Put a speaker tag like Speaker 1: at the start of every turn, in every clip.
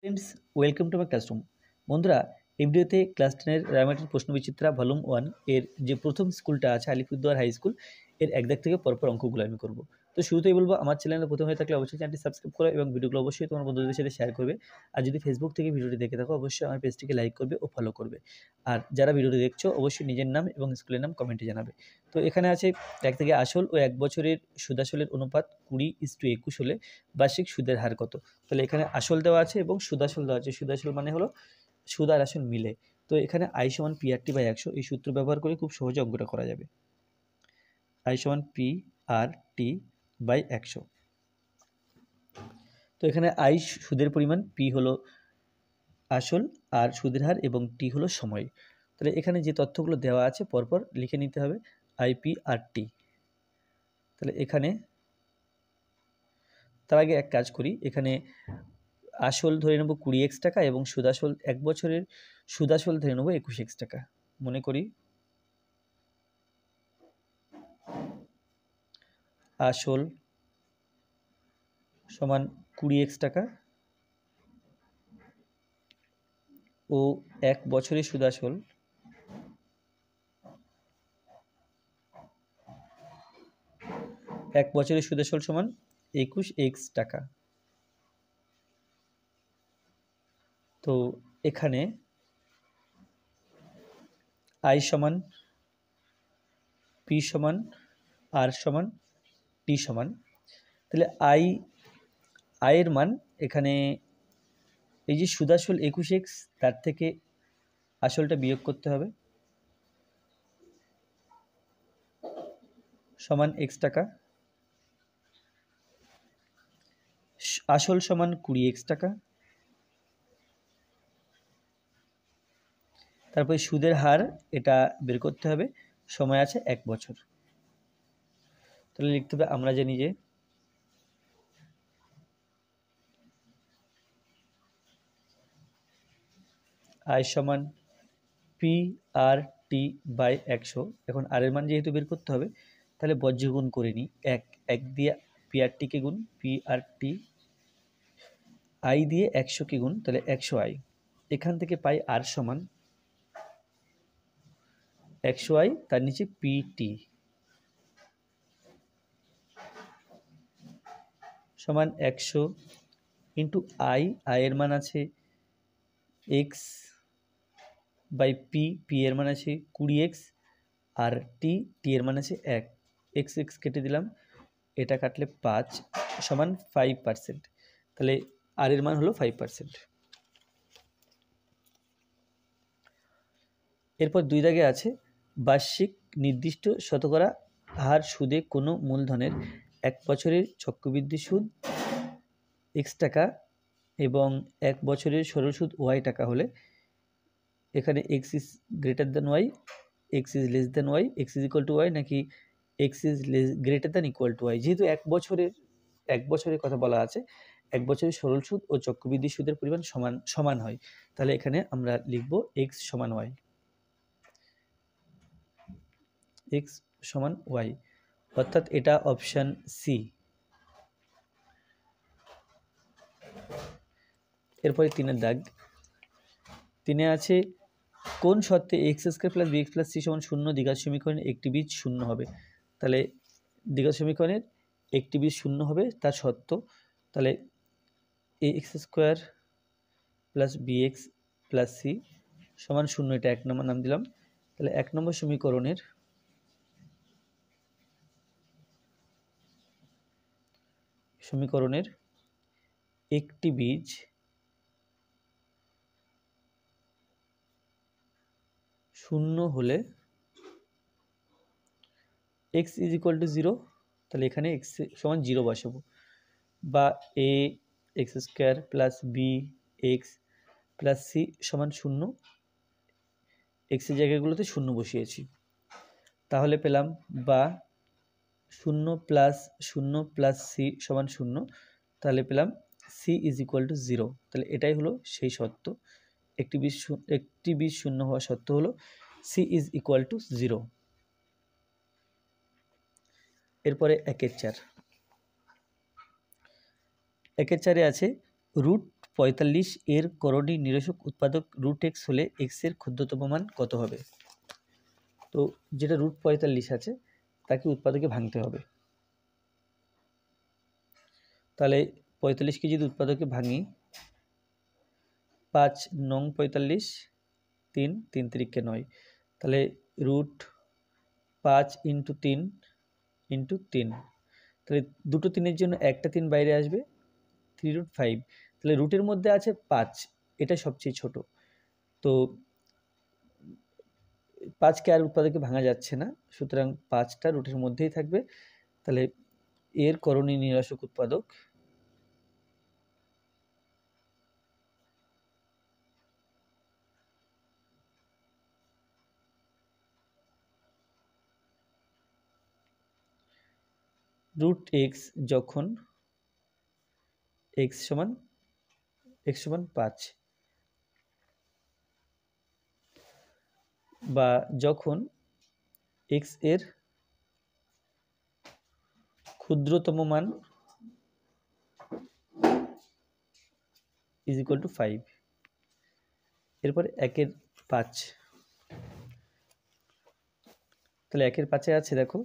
Speaker 1: Friends, welcome to my classroom. বন্ধুরা, এই ভিডিওতে ক্লাস 10-এর রায়মাটির প্রশ্নবিচিত্রা ভলিউম 1 এর যে প্রথম স্কুলটা আছে আলিপুরদুয়ার হাই স্কুল, এর এক দাগ থেকে পরপর অঙ্কগুলো আমি করব। তো শুরুতেই বলবো, আমার চ্যানেলে প্রথম হয়ে থাকলে অবশ্যই চ্যানেলটি সাবস্ক্রাইব করো এবং ভিডিওগুলো অবশ্যই তোমার বন্ধুদের সাথে শেয়ার করবে। আর যদি ফেসবুক থেকে ভিডিওটি দেখে থাকো, অবশ্যই আমার পেজটিকে লাইক করবে ও ফলো করবে। আর যারা ভিডিওটি দেখছো, অবশ্যই নিজের নাম এবং স্কুলের নাম কমেন্টে জানাবে। তো এখানে আছে এক থেকে আসল ও 1 বছরের সুদাসলের অনুপাত 20:21 হলে বার্ষিক সুদের হার কত। তাহলে এখানে আসল দেওয়া আছে এবং সুদাসল দেওয়া আছে। সুদাসল মানে হলো সুদ আর আসল মিলে। তো এখানে আই সমান পি আর টি বাই 100 এই সূত্র ব্যবহার করে খুব সহজে অঙ্কটা করা যাবে। আই সমান পি আর টি বাই 100। তো এখানে আই সুদের পরিমাণ, পি হলো আসল আর সুদের হার এবং টি হলো সময়। তাহলে এখানে যে তথ্যগুলো দেওয়া আছে পরপর লিখে নিতে হবে। আই পি আর টি। তাহলে এখানে তার আগে এক কাজ করি, এখানে আসল ধরে নেব 20x টাকা এবং সুদাসল 1 বছরের সুদাসল ধরে নেব 21x টাকা। মনে করি আসল সমান 20x টাকা ও 1 বছরের সুদাসল 1 বছরের সুদাসল সমান 21x টাকা। তো এখানে আই সমান পি সমান আর সমান টি সমান, তাহলে আয়ের মান এখানে এই যে সুদাসল 21x, তার থেকে আসলটা বিয়োগ করতে হবে সমান x টাকা। আসল সমান 20x টাকা। তারপরে সুদের হার এটা বের করতে হবে, সময় আছে 1 বছর। তাহলে লিখতে হবে, আমরা জানি যে আই সমান পি আর টি বাই 100। এখন আর এর মান যেহেতু বের করতে হবে, তাহলে বজ্র গুণ করে নিই। এক দিয়ে পি আর টিকে গুণ, পি আর টি আই দিয়ে 100কে গুণ, তাহলে 100 আই। এখান থেকে পাই আর সমান 100 আই, তার নিচে পি টি সমান 100 ইন্টু আই এর মান আছে এক্স বাই পি এর মান আছে 20x আর টি এর মান আছে 1। এক্স কেটে দিলাম, এটা কাটলে 5 সমান 5%। তাহলে আর এর মান হলো 5%। এরপর 2 দাগে আছে বার্ষিক নির্দিষ্ট শতকরা হার সুদে কোনো মূলধনের 1 বছরের চক্রবৃদ্ধি সুদ x টাকা এবং 1 বছরের সরল সুদ y টাকা হলে এখানে x is greater than y, x is less than y, x is equal two y নাকি x is greater than equal to y। যেহেতু 1 বছরের কথা বলা আছে, 1 বছরের সরল সুদ ও চক্রবৃদ্ধি সুদের পরিমাণ সমান হয়, তাহলে এখানে আমরা লিখব x সমান y, x সমান y, অর্থাৎ এটা অপশান সি। এরপরে 3-এর দাগ, 3-এ আছে কোন শর্তে x square plus B x plus C সমান 0 দ্বিঘাত সমীকরণের একটি বীজ শূন্য হবে। তাহলে দ্বিঘাত সমীকরণের একটি বীজ শূন্য হবে তার শর্ত। তাহলে a x square plus B x plus C সমান 0, এটা 1 নম্বর নাম দিলাম। তাহলে 1 নম্বর সমীকরণের একটি বীজ শূন্য হলে x ইজ ইকুয়াল টু 0, তাহলে এখানে x সমান 0 বসাবো, বা A x square plus B x plus C সমান 0, এক্সের জায়গাগুলোতে 0 বসিয়েছি, তাহলে পেলাম বা 0 প্লাস সি সমান 0, তাহলে পেলাম সি ইজ ইকুয়াল টু 0। তাহলে এটাই হলো সেই শর্ত, একটি বীজ শূন্য হওয়ার শর্ত হলো সি ইজ ইকুয়াল টু 0। এরপরে 1-এর 4, 1-এর 4-এ আছে রুট 45 এর করণী নিরসক উৎপাদক √x হলে x এর ক্ষুদ্রতম মান কত হবে? তো যেটা √45 আছে তাকে উৎপাদকে ভাঙতে হবে। তাহলে 45কে যদি উৎপাদকে ভাঙি, 5 নং 45, 3 3 3 9, তাহলে √5 × 3 × 3, তাহলে দুটো 3-এর জন্য একটা 3 বাইরে আসবে, 3√5। তাহলে রুটের মধ্যে আছে 5, এটা সবচেয়ে ছোট। তো 5কে আর উৎপাদকে ভাঙা যাচ্ছে না, সুতরাং 5টা রুটের মধ্যেই থাকবে। তাহলে এর করণী নিরসক উৎপাদক √x যখন x সমান 5 বা যখন x এর ক্ষুদ্রতম মান = 5। এরপরে 1/5, তাহলে 1/5 আছে, দেখো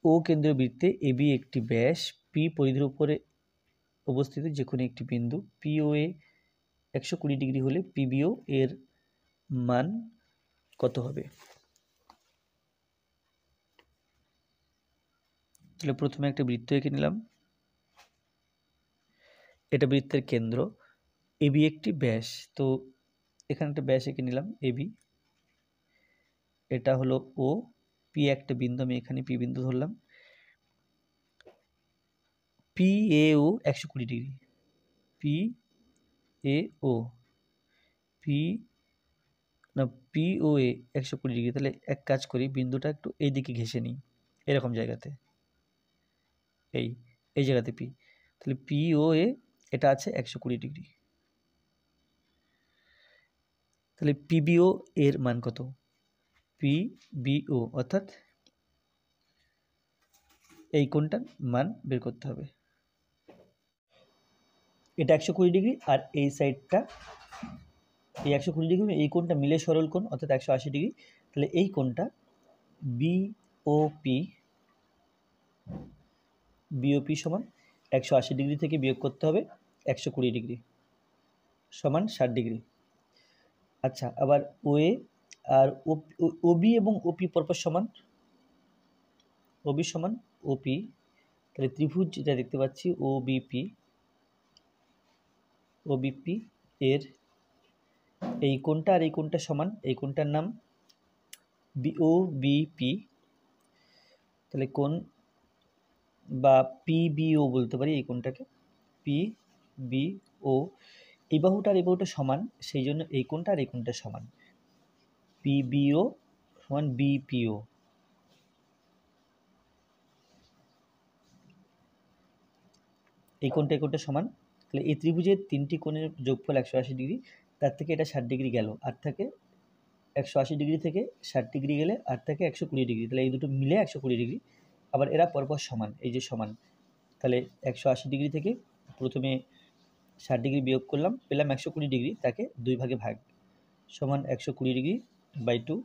Speaker 1: ও কেন্দ্রীয় বৃত্তে AB একটি ব্যাস, P পরিধির উপরে অবস্থিত যে কোনো একটি বিন্দু, POA 120 ডিগ্রি হলে PBO এর মান কত হবে? তাহলে প্রথমে একটা বৃত্ত এঁকে নিলাম, এটা বৃত্তের কেন্দ্র, AB একটি ব্যাস, তো এখানে একটা ব্যাস এঁকে নিলাম AB, এটা হলো O, P একটা বিন্দু, আমি এখানে P বিন্দু ধরলাম, PAO 120 ডিগ্রি, POA 120 ডিগ্রি। তাহলে এক কাজ করি, বিন্দুটা একটু এই দিকে ঘেঁষে নিই, এরকম জায়গাতে, এই জায়গাতে P, তাহলে POA এটা আছে 120 ডিগ্রি। তাহলে PBO এর মান কত? PBO অর্থাৎ এই কোণটার মান বের করতে হবে। এটা 120 ডিগ্রি আর এই সাইডটা, এই 120 ডিগ্রি এই কোণটা মিলে সরল কোণ অর্থাৎ 180 ডিগ্রি। তাহলে এই কোণটা BOP সমান 180 ডিগ্রি থেকে বিয়োগ করতে হবে 120 ডিগ্রি সমান 60 ডিগ্রি। আচ্ছা, আবার OA আর OB এবং OP পরপর সমান, OB সমান OP, তাহলে ত্রিভুজ যেটা দেখতে পাচ্ছি OBP এর এই কোণটা আর এই কোণটা সমান, এই কোণটার নাম OBP, তাহলে কোণ বা PBO বলতে পারি এই কোণটাকে, PBO, এই বাহুটা আর এই বাহুটা সমান, সেই জন্য এই কোণটা আর এই কোণটা সমান, PBO সমান BPO। এই কোণটা সমান, তাহলে এই ত্রিভুজের তিনটি কোণের যোগফল 180 ডিগ্রি, তার থেকে এটা 60 ডিগ্রি গেল, আর থাকে 180 ডিগ্রি থেকে 60 ডিগ্রি গেলে আর থাকে 120 ডিগ্রি, তাহলে এই দুটো মিলে 120 ডিগ্রি। আবার এরা পরপর সমান, এই যে সমান, তাহলে 180 ডিগ্রি থেকে প্রথমে 60 ডিগ্রি বিয়োগ করলাম, পেলাম 120 ডিগ্রি, তাকে 2 ভাগে ভাগ, সমান 120 ডিগ্রি বাই 2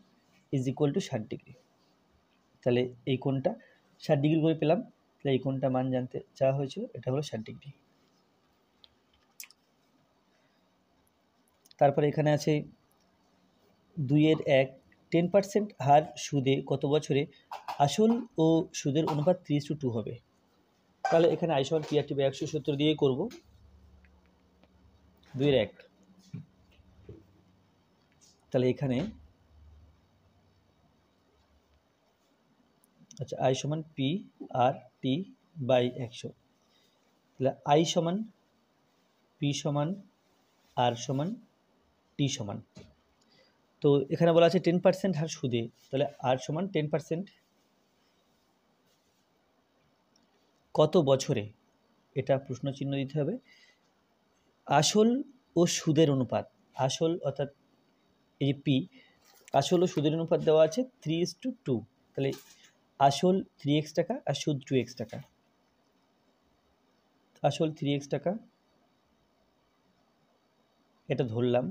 Speaker 1: = 60 ডিগ্রি। তাহলে এই কোণটা 60 ডিগ্রি করে পেলাম, তাহলে এই কোণটা মান জানতে চাওয়া হয়েছিল, এটা হলো 60 ডিগ্রি। তারপরে এখানে আছে 2/1, 10% হার সুদে কত বছরে আসল ও সুদের অনুপাত 3:2 হবে? তাহলে এখানে I সমান P RT বাই 170 দিয়ে করব। 2/1, তাহলে এখানে আচ্ছা I সমান P RT বাই 100, তাহলে I সমান P সমান R সমান T সমান, তো এখানে বলা আছে 10% হার সুদে, তাহলে R সমান 10% কত বছরে, এটা প্রশ্ন চিহ্ন দিতে হবে। আসল ও সুদের অনুপাত, আসল অর্থাৎ এই যে P, আসল ও সুদের অনুপাত দেওয়া আছে 3:2, তাহলে আসল 3x টাকা আর সুদ 2x টাকা, আসল 3x টাকা এটা ধরলাম,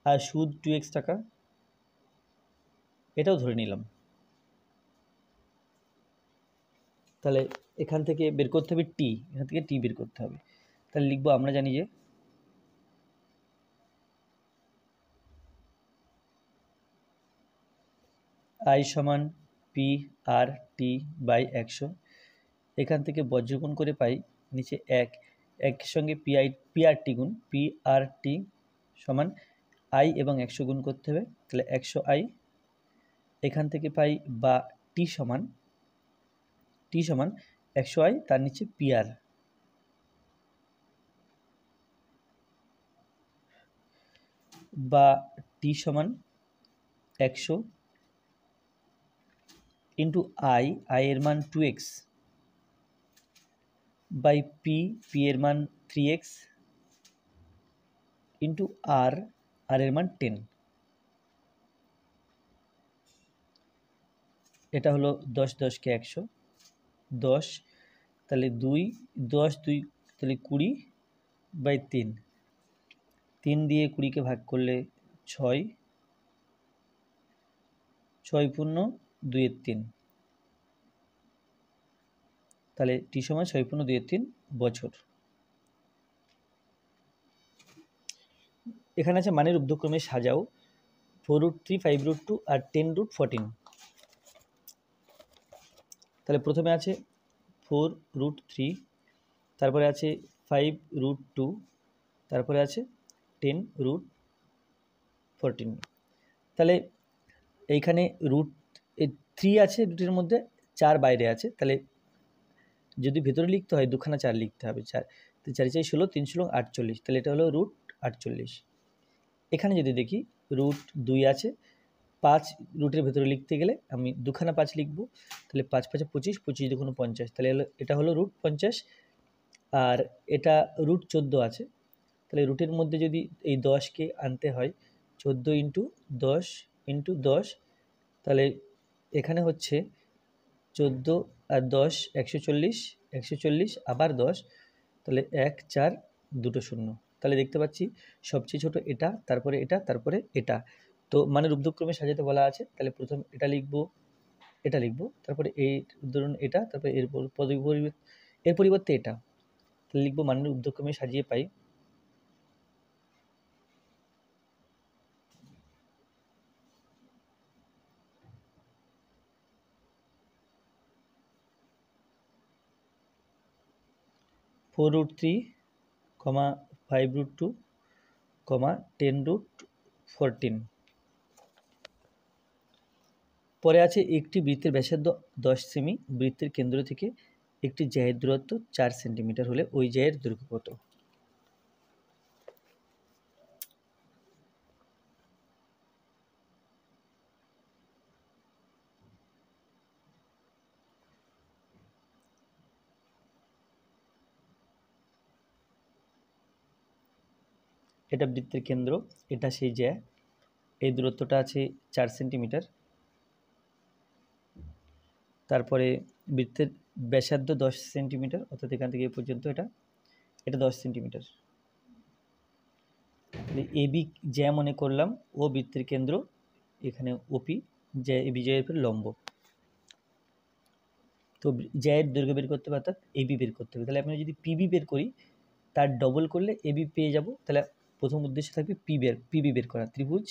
Speaker 1: আর সুদ 2x টাকা এটাও ধরে নিলাম। তাহলে এখান থেকে বের করতে হবে টি, এখান থেকে টি বের করতে হবে। তাহলে লিখবো, আমরা জানি যে আই সমান পি আর টি বাই 100। এখান থেকে বজ্রগুণ করে পাই নিচে একের সঙ্গে পি আর টি গুণ, পি আর টি সমান আই এবং 100 গুণ করতে হবে, তাহলে 100 আই। এখান থেকে পাই বা টি সমান 100 আই, তার নিচে পি আর, বা টি সমান 100 ইন্টু আই এর মান 2x বাই পি এর মান 3x ইন্টু আর এর মান 10। এটা হলো 10 10 কে 100, 10, তাহলে 10 2 তাহলে 20 বাই 3, 3 দিয়ে 20কে ভাগ করলে 6, 6 পূর্ণ 2 এর 3, তাহলে টি সমান 6 পূর্ণ 2 এর 3 বছর। এখানে আছে মানের ঊর্ধ্বক্রমে সাজাও 4√3, 5√2 আর 10√14। তাহলে প্রথমে আছে 4√3, তারপরে আছে 5√2, তারপরে আছে 10√14। তাহলে এইখানে √3 আছে, দুটির মধ্যে 4 বাইরে আছে, তাহলে যদি ভেতরে লিখতে হয় 2খানা 4 লিখতে হবে। 4 4 4 16, 3 16 48, তাহলে এটা হলো √48। এখানে যদি দেখি √2 আছে, 5 রুটের ভেতরে লিখতে গেলে আমি 2খানা 5 লিখব, তাহলে 5 5 25, 25 2 50, তাহলে এটা হলো √50। আর এটা √14 আছে, তাহলে রুটের মধ্যে যদি এই 10কে আনতে হয় 14 ইন্টু 10 ইন্টু 10, তাহলে এখানে হচ্ছে 14 আর 10 140, 140 আবার 10, তাহলে 1 4 2 0। তাহলে দেখতে পাচ্ছি সবচেয়ে ছোট এটা, তারপরে এটা, তারপরে এটা। তো মানে ঊর্ধ্বক্রমে সাজাতে বলা আছে, তাহলে প্রথম এটা লিখবো, এটা লিখবো, তারপরে এই ধরুন এটা, তারপরে এর পরিবর্তে এটা, তাহলে লিখবো মানের ঊর্ধ্বক্রমে সাজিয়ে পাই 4√3, 5√2, 10√14। পরে আছে একটি বৃত্তের ব্যাসার্ধ 10 সেমি, বৃত্তের কেন্দ্র থেকে একটি জ্যায়ের দূরত্ব 4 সেন্টিমিটার হলে ওই জ্যায়ের দৈর্ঘ্য কত? এটা বৃত্তের কেন্দ্র, এটা সেই জ্যা, এই দূরত্বটা আছে 4 সেন্টিমিটার। তারপরে বৃত্তের ব্যাসার্ধ 10 সেন্টিমিটার, অর্থাৎ এখান থেকে এই পর্যন্ত এটা 10 সেন্টিমিটার। এবি জ্যা মনে করলাম, ও বৃত্তের কেন্দ্র, এখানে ওপি জ্যা, এবি জ্যায়ের উপর লম্ব। তো জ্যায়ের দৈর্ঘ্য বের করতে হবে, অর্থাৎ এবি বের করতে হবে। তাহলে আমি যদি পিবি বের করি, তার ডবল করলে এবি পেয়ে যাব। তাহলে প্রথম উদ্দেশ্য থাকবে পিবি বের করা, ত্রিভুজ।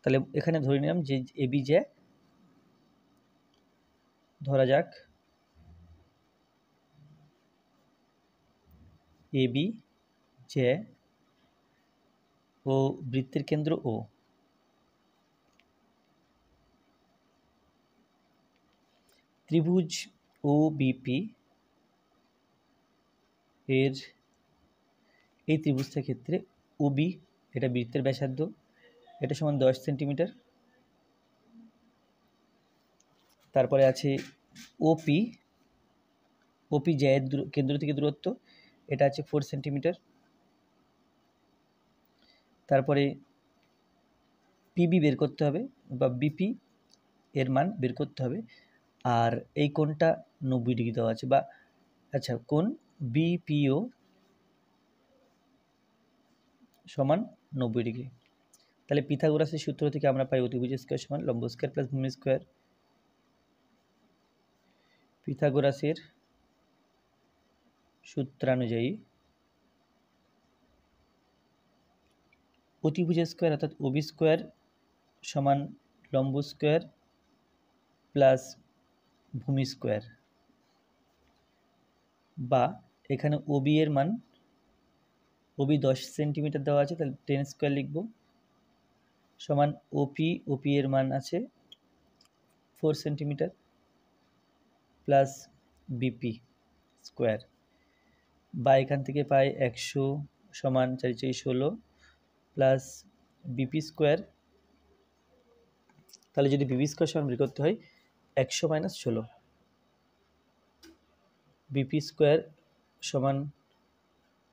Speaker 1: তাহলে এখানে ধরে নিলাম যে এবি জ্যা, ধরা যাক এবি জ্যা ও বৃত্তের কেন্দ্র ও। ত্রিভুজ ও বিপি এর এই ত্রিভুজটার ক্ষেত্রে ওবি, এটা বৃত্তের ব্যাসার্ধ, এটা সমান 10 সেন্টিমিটার। তারপরে আছে ওপি, জ্যায়ের কেন্দ্র থেকে দূরত্ব, এটা আছে 4 সেন্টিমিটার। তারপরে পিবি বের করতে হবে, বা বিপি এর মান বের করতে হবে। আর এই কোণটা 90 ডিগ্রি দেওয়া আছে, বা আচ্ছা কোণ বিপিও সমান 90 ডিগ্রি। তাহলে পিথাগোরাসের সূত্র থেকে আমরা পাই অতিভুজ স্কয়ার সমান লম্ব স্কয়ার প্লাস ভূমি স্কয়ার। পিথাগোরাসের সূত্রানুযায়ী অতিভুজ স্কয়ার অর্থাৎ ওবি স্কয়ার সমান লম্ব স্কয়ার প্লাস ভূমি স্কয়ার, বা এখানে ওবি এর মান, ওবি 10 সেন্টিমিটার দেওয়া আছে, তাহলে 10 স্কয়ার লিখব, সমান ওপি এর মান আছে 4 সেন্টিমিটার প্লাস বিপি স্কয়ার, বা এখান থেকে পাই 100 সমান 4×16 প্লাস বিপি স্কয়ার। তাহলে যদি বিপি স্কয়ার সমান বের করতে হয় 100 - 16, বিপি স্কয়ার সমান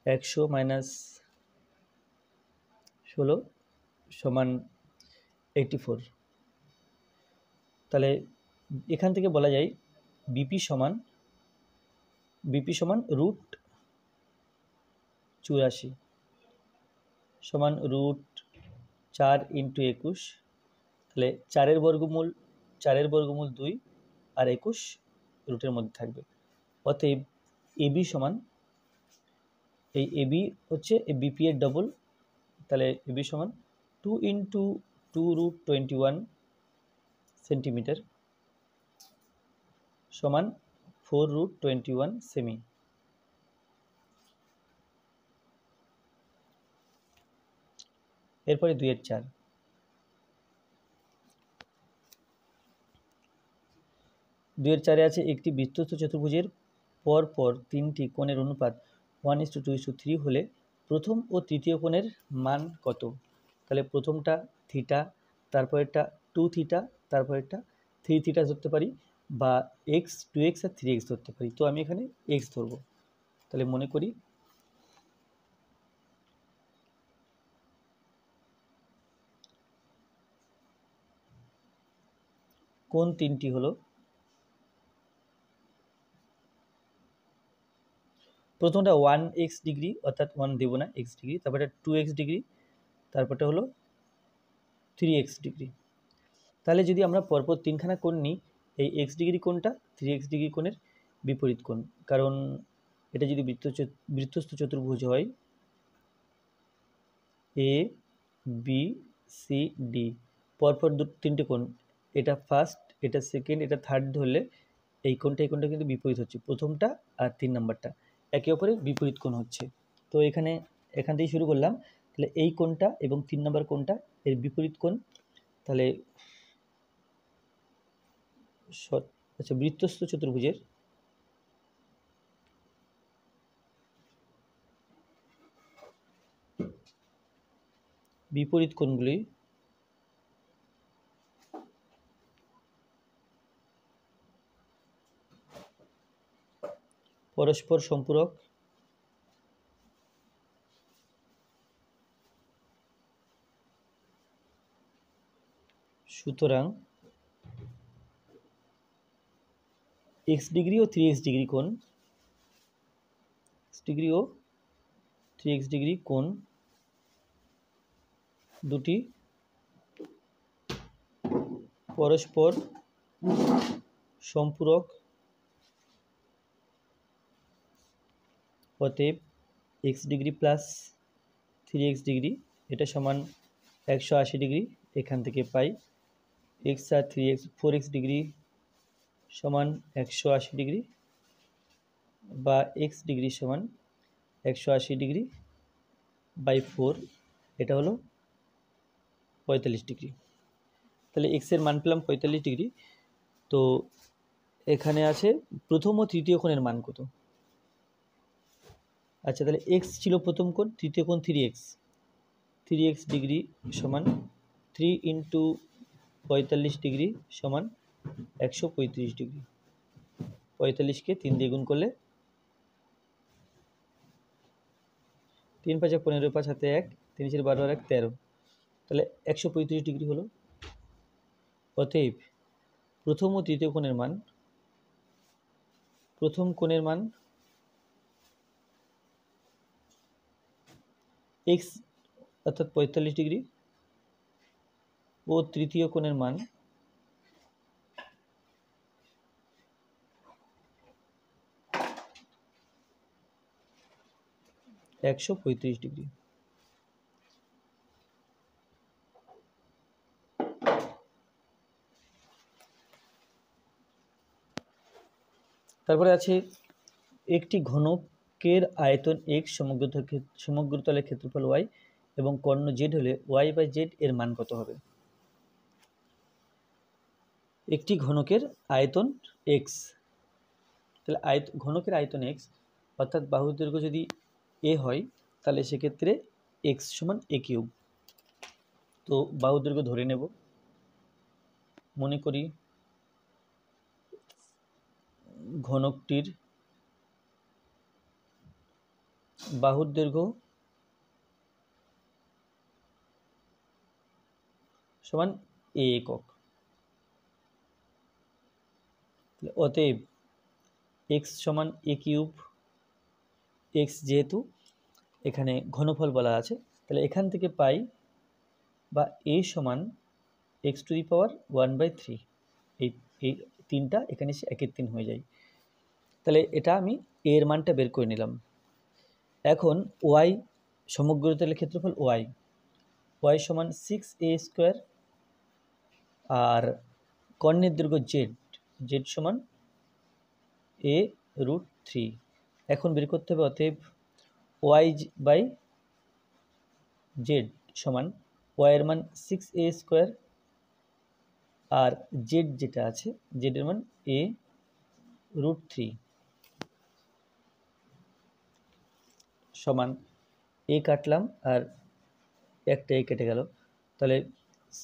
Speaker 1: 100 - 16 সমান 84। তাহলে এখান থেকে বলা যায় বিপি সমান √84 সমান √4 × 21, তাহলে 4 এর বর্গমূল 2 আর 21 রুটের মধ্যে থাকবে। অতএব এবি সমান, এই এবি হচ্ছে বিপি এর ডবল, তাহলে এবি সমান 2 × 2√21 সেন্টিমিটার সমান 4√21 সেমি। এরপরে 2 এর 4, 2 এর 4-এ আছে একটি বৃত্তস্থ চতুর্ভুজের পর পর 3টি কোণের অনুপাত 1:2:3 হলে প্রথম ও তৃতীয় কোণের মান কত? তাহলে প্রথমটা থিটা, তারপরেরটা 2 থিটা, তারপরেরটা 3 থিটা ধরতে পারি, বা x 2x আর 3x ধরতে পারি। তো আমি এখানে x ধরবো। তাহলে মনে করি কোণ তিনটি হলো, প্রথমটা 1x ডিগ্রি, অর্থাৎ 1 দেবো না, x ডিগ্রি, তারপরে 2x ডিগ্রি, তারপরটা হলো 3x ডিগ্রি। তাহলে যদি আমরা পরপর তিনখানা কোণ নিই, এই x ডিগ্রি কোণটা 3x ডিগ্রি কোণের বিপরীত কোণ, কারণ এটা যদি বৃত্তস্থ চতুর্ভুজ হয় এ বি সি ডি, পরপর তিনটে কোণ, এটা ফার্স্ট, এটা সেকেন্ড, এটা থার্ড ধরলে এই কোণটা কিন্তু বিপরীত হচ্ছে, প্রথমটা আর 3 নাম্বারটা একে অপরের বিপরীত কোণ হচ্ছে। তো এখান থেকে শুরু করলাম, তাহলে এই কোণটা এবং 3 নাম্বার কোণটা এর বিপরীত কোণ। তাহলে আচ্ছা, বৃত্তস্থ চতুর্ভুজের বিপরীত কোণগুলি পরস্পর সম্পূরক, সুতরাং x ডিগ্রি ও 3x ডিগ্রি কোণ, x ডিগ্রি ও 3x ডিগ্রি কোণ দুটি পরস্পর সম্পূরক, অতএব x degree plus 3x degree এটা সমান 180 ডিগ্রি। এখান থেকে পাই x আর 3x 4x ডিগ্রি সমান 180 ডিগ্রি, বা x ডিগ্রি সমান 180 ডিগ্রি বাই 4, এটা হলো 45 ডিগ্রি। তাহলে x এর মান পেলাম 45 ডিগ্রি। তো এখানে আছে প্রথম ও তৃতীয় কোণের মান কত? আচ্ছা, তাহলে x ছিল প্রথম কোণ, তৃতীয় কোণ 3x ডিগ্রি সমান 3 × 45 ডিগ্রি সমান 135 ডিগ্রি। 45কে 3 দিয়ে গুণ করলে 3 × 5 = 15, 5 হাতে 1, 3 × 4 = 12 আর 1 13, তাহলে 135 ডিগ্রি হলো। অতএব প্রথম ও তৃতীয় কোণের মান, প্রথম কোণের মান x অর্থাৎ 45 ডিগ্রি ও তৃতীয় কোণের মান 135 ডিগ্রি। তারপরে আছে একটি ঘনকের আয়তন x, সমগ্রতলের ক্ষেত্রফল y এবং কর্ণ z হলে y/z এর মান কত হবে? একটি ঘনকের আয়তন x, তাহলে ঘনকের আয়তন x অর্থাৎ বাহুর দৈর্ঘ্য যদি a হয় তাহলে সেক্ষেত্রে x সমান a³। তো বাহুর দৈর্ঘ্য ধরে নেব, মনে করি ঘনকটির বাহুর দৈর্ঘ্য সমান a একক। অতএব x সমান a³, x যেহেতু এখানে ঘনফল বলা আছে, তাহলে এখান থেকে পাই বা a সমান x⁻⁴। এই তিনটা এখানে এসে 1/3 হয়ে যায়। তাহলে এটা আমি a এর মানটা বের করে নিলাম। এখন y, সমগ্রতলের ক্ষেত্রফল y সমান 6a², আর কর্ণের দৈর্ঘ্য z সমান a√3। এখন বের করতে হবে, অতএব y/z সমান y এর মান 6a² আর z যেটা আছে z এর মান a√3 সমান a কাটলাম আর একটা a কেটে গেল, তাহলে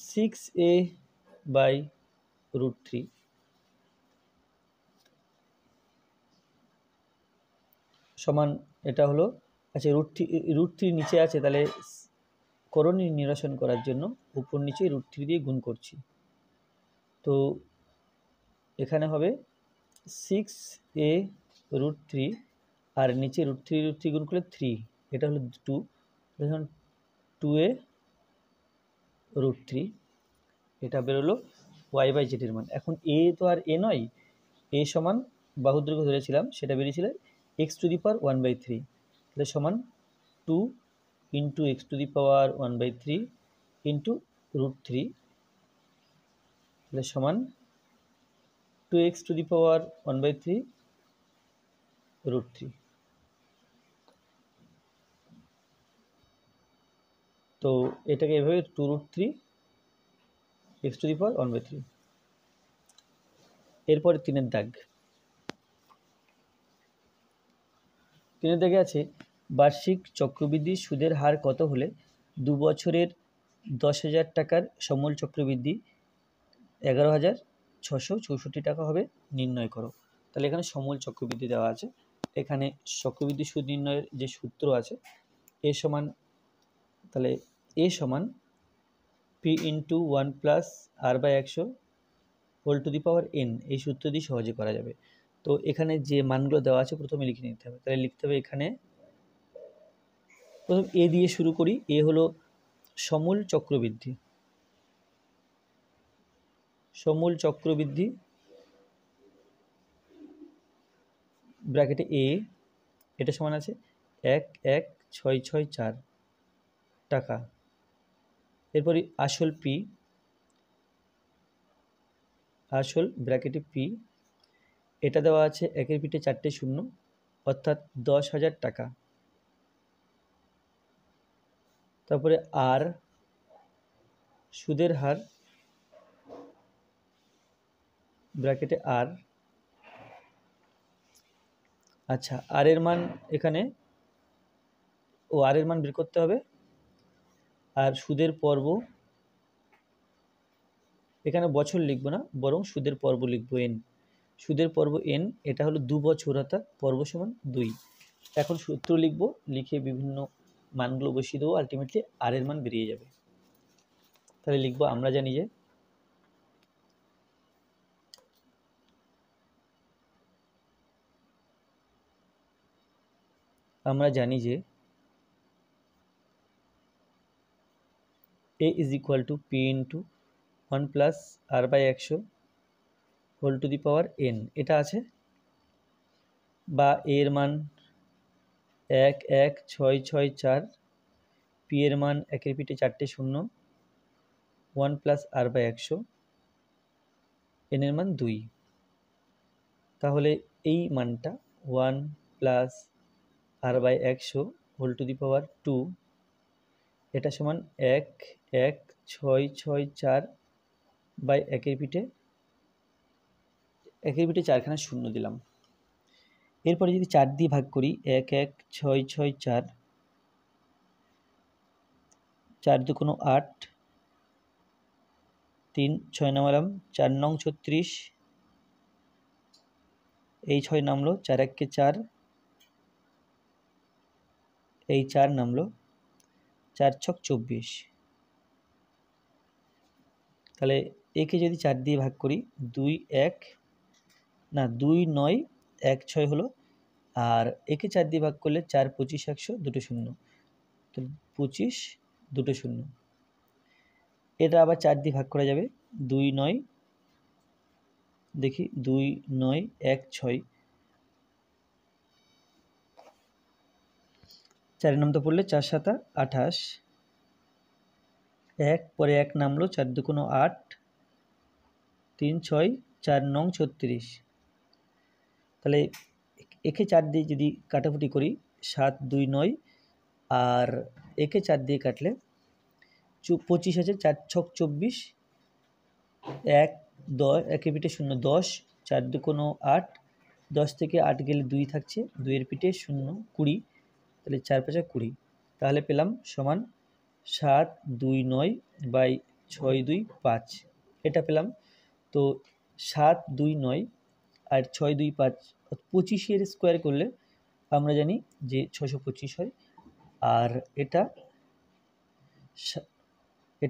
Speaker 1: 6a/√3 সমান এটা হলো, আচ্ছা √3 নিচে আছে, তাহলে করণীয় নিরসন করার জন্য উপর নিচে √3 দিয়ে গুণ করছি। তো এখানে হবে 6a√3 আর নিচে √3 গুণ করলে 3, এটা হলো 2, এখন 2a√3 এটা বেরোলো y/z এর মান। এখন a তো আর a নয়, a সমান বাহুর দৈর্ঘ্য ধরেছিলাম সেটা বেরিয়েছিল x⁻⁴, তাহলে সমান 2 × x⁻⁴ ইন্টু √3, তাহলে সমান 2x⁻⁴√3। তো এটাকে এভাবে 2√3 x⁻⁴। এরপরে 3-এর দাগ। 3-এর দাগে আছে বার্ষিক চক্রবৃদ্ধি সুদের হার কত হলে 2 বছরের 10,000 টাকার সমূল চক্রবৃদ্ধি 11,664 টাকা হবে, নির্ণয় করো। তাহলে এখানে সমূল চক্রবৃদ্ধি দেওয়া আছে। এখানে চক্রবৃদ্ধি সুদ নির্ণয়ের যে সূত্র আছে a সমান, তাহলে a সমান p × 1 + r/100 whole to the power n, এই সূত্র দিয়ে সহজে করা যাবে। তো এখানে যে মানগুলো দেওয়া আছে প্রথমে লিখে নিতে হবে। তাহলে লিখতে হবে এখানে প্রথম a দিয়ে শুরু করি। a হলো সমূল চক্রবৃদ্ধি, ব্র্যাকেটে a, এটা সমান আছে 1,1,664 টাকা। এরপরে আসল p, আসল ব্র্যাকেটে p, এটা দেওয়া আছে 1-এর পিঠে 4টে শূন্য অর্থাৎ 10,000 টাকা। তারপরে আর, সুদের হার ব্র্যাকেটে আর, আচ্ছা আর এর মান এখানে আর এর মান বের করতে হবে। আর সুদের পর্ব, এখানে বছর লিখবো না, বরং সুদের পর্ব লিখবো n। সুদের পর্ব n, এটা হলো 2 বছর অর্থাৎ পর্ব সমান 2। এখন সূত্র লিখবো, লিখে বিভিন্ন মানগুলো বসিয়ে দেবো, আলটিমেটলি আর এর মান বেরিয়ে যাবে। তাহলে লিখবো আমরা জানি যে A is equal to P into 1 plus R by 100 whole to the power N, এটা আছে। বা এর মান 11664, পি এর মান একের পিঠে 4টে শূন্য, 1 প্লাস আর বাই 100, এন এর মান 2। তাহলে এই মানটা 1 plus R by 100 whole to the power 2, এটা সমান 11664 বাই একের পিঠে 4খানা শূন্য দিলাম। এরপরে যদি 4 দিয়ে ভাগ করি, 11664, 4 দুগুণ 8, 3 6 নামালাম, 4 নং 36, এই 6 নামলো, 4 1 4, এই 4 নামলো, 4 6 24। তাহলে একে যদি 4 দিয়ে ভাগ করি, 2 9 1 6 হলো, আর একে 4 দিয়ে ভাগ করলে 4 25 100 দুটো শূন্য, তো 25 দুটো শূন্য। এটা আবার 4 দিয়ে ভাগ করা যাবে, 2 9, দেখি 2 9 1 6, 4 নামতে পড়লে 4 7 28, 1 পরে 1 নামলো, 4 দুগুণ 8, 3 6, 4 নং 36। তাহলে একে 4 দিয়ে যদি কাটাকুটি করি, 7 2 9, আর একে 4 দিয়ে কাটলে 25 আছে, 4 6 24, 1 10 একের পিঠে 0 10, 4 দুগুণ 8, 10 থেকে 8 গেলে 2 থাকছে, 2 এর পিঠে 0 20, তাহলে 4 5 20। তাহলে পেলাম সমান 7 2 9 বাই 6 2 5, এটা পেলাম। তো 7 2 9 আর 6 2 5, 25-এর স্কোয়ার করলে আমরা জানি যে 625 হয়। আর এটা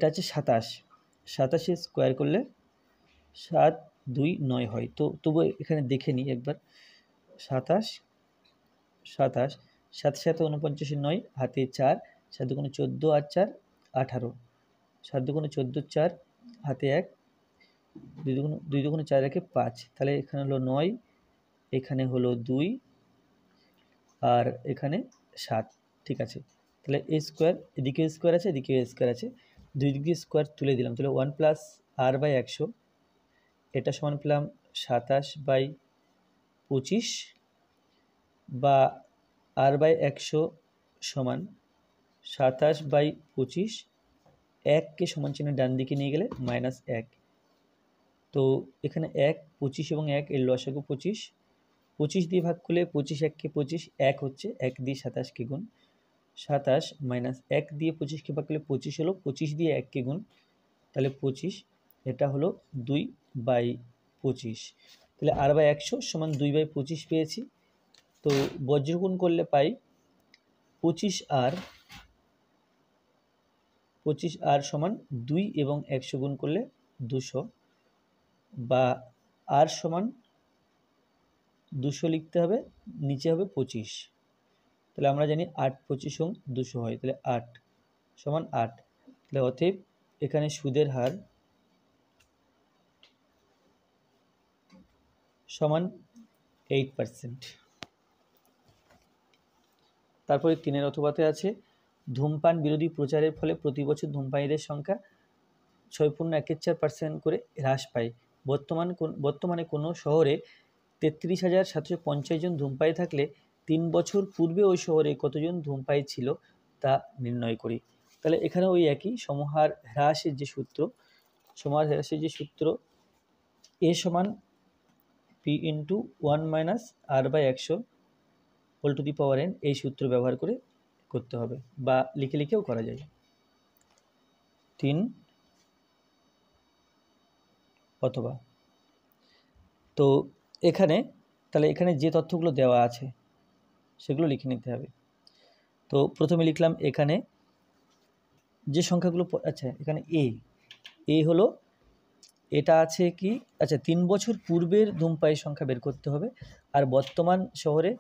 Speaker 1: আছে 27, 27-এর স্কোয়ার করলে 7 2 9 হয়। তো তবু এখানে দেখে নিই একবার, 27 27, 7 7 49 9, হাতে 4, 7 দুগুণ 14 আর 4 18, 7 দুগুণ 14 4, হাতে 1, 2 দুগুণ 4 1 5, তাহলে এখানে হলো 9, এখানে হলো 2, আর এখানে 7। ঠিক আছে, তাহলে এ স্কোয়ার, এদিকে স্কোয়ার আছে, এদিকে স্কোয়ার আছে, দুই দিকে স্কোয়ার তুলে দিলাম, তাহলে 1 প্লাস আর বাই 100, এটা সমান পেলাম 27 বাই 25, বা আর বাই 100 সমান 27 বাই 25, 1কে সমান চিহ্ন ডান দিকে নিয়ে গেলে -1। তো এখানে 1 25 এবং 1 এর লসাগু 25, 25 দিয়ে ভাগ করলে 25 1কে 25, 1 হচ্ছে, 1 দিয়ে 27কে গুণ, 27 মাইনাস 1 দিয়ে 25কে ভাগ করলে 25 হলো, 25 দিয়ে 1কে গুণ, তাহলে 25, এটা হলো 2 বাই 25। তাহলে আর বাই 100 সমান 2 বাই 25 পেয়েছি। তো বজ্রগুণ করলে পাই 25 আর সমান 2 এবং 100 গুণ করলে 200, বা আর সমান 200 লিখতে হবে, নিচে হবে 25। তাহলে আমরা জানি 8 25 200 হয়, তাহলে 8 সমান 8। তাহলে অতএব এখানে সুদের হার সমান 8%। তারপরে 3-এর অথবাতে আছে, ধূমপান বিরোধী প্রচারের ফলে প্রতি বছর ধূমপায়ীদের সংখ্যা 6.14% করে হ্রাস পায়। বর্তমানে কোনো শহরে 33,750 জন ধূমপায়ী থাকলে 3 বছর পূর্বে ওই শহরে কতজন ধূমপায়ী ছিল তা নির্ণয় করি। তাহলে এখানে ওই একই সমহার হ্রাসের যে সূত্র, এ সমান P into 1 minus r by 100 whole to the power n, এই সূত্র ব্যবহার করে করতে হবে, বা লিখেও করা যায়। 3 অথবা, তো তাহলে এখানে যে তথ্যগুলো দেওয়া আছে সেগুলো লিখে নিতে হবে। তো প্রথমে লিখলাম এখানে যে সংখ্যাগুলো, আচ্ছা এখানে এ হলো, এটা আছে কি, আচ্ছা 3 বছর পূর্বের ধূমপায়ী সংখ্যা বের করতে হবে, আর বর্তমান শহরে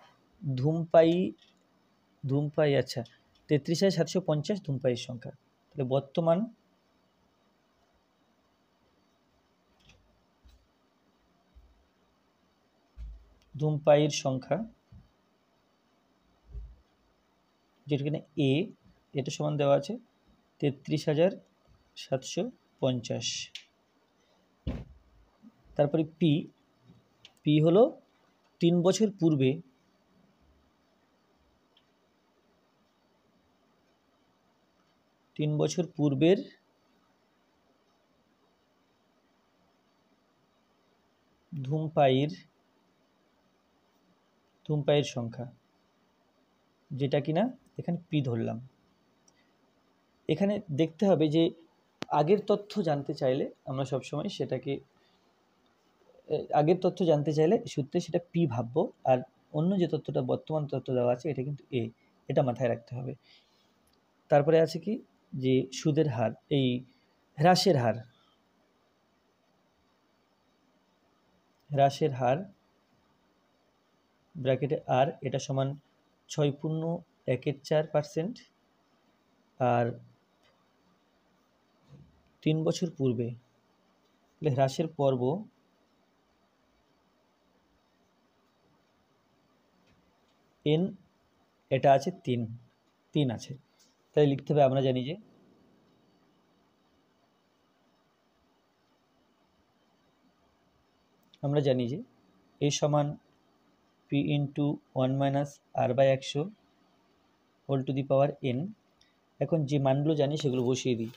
Speaker 1: ধূমপায়ী, আচ্ছা 33,750 ধূমপায়ীর সংখ্যা। তাহলে বর্তমান ধূমপায়ীর সংখ্যা, যেটা কিনা এ, এটা সমান দেওয়া আছে 33,750। তারপরে পি, পি হলো 3 বছর পূর্বে, পূর্বের ধূমপায়ীর সংখ্যা, যেটা কিনা এখানে পি ধরলাম। এখানে দেখতে হবে যে আগের তথ্য জানতে চাইলে আমরা সবসময় সেটাকে, আগের তথ্য জানতে চাইলে সূত্রে সেটা পি ভাববো, আর অন্য যে তথ্যটা বর্তমান তথ্য দেওয়া আছে এটা কিন্তু এ, এটা মাথায় রাখতে হবে। তারপরে আছে কি যে সুদের হার, এই হ্রাসের হার ব্র্যাকেটে আর, এটা সমান 6.14%, আর 3 বছর পূর্বে, তাহলে হ্রাসের পর্ব এন, এটা আছে 3 আছে, তাই লিখতে হবে আমরা জানি যে এ সমান P into 1 - r/100 whole to the power n। এখন যে মানগুলো জানি সেগুলো বসিয়ে দিই।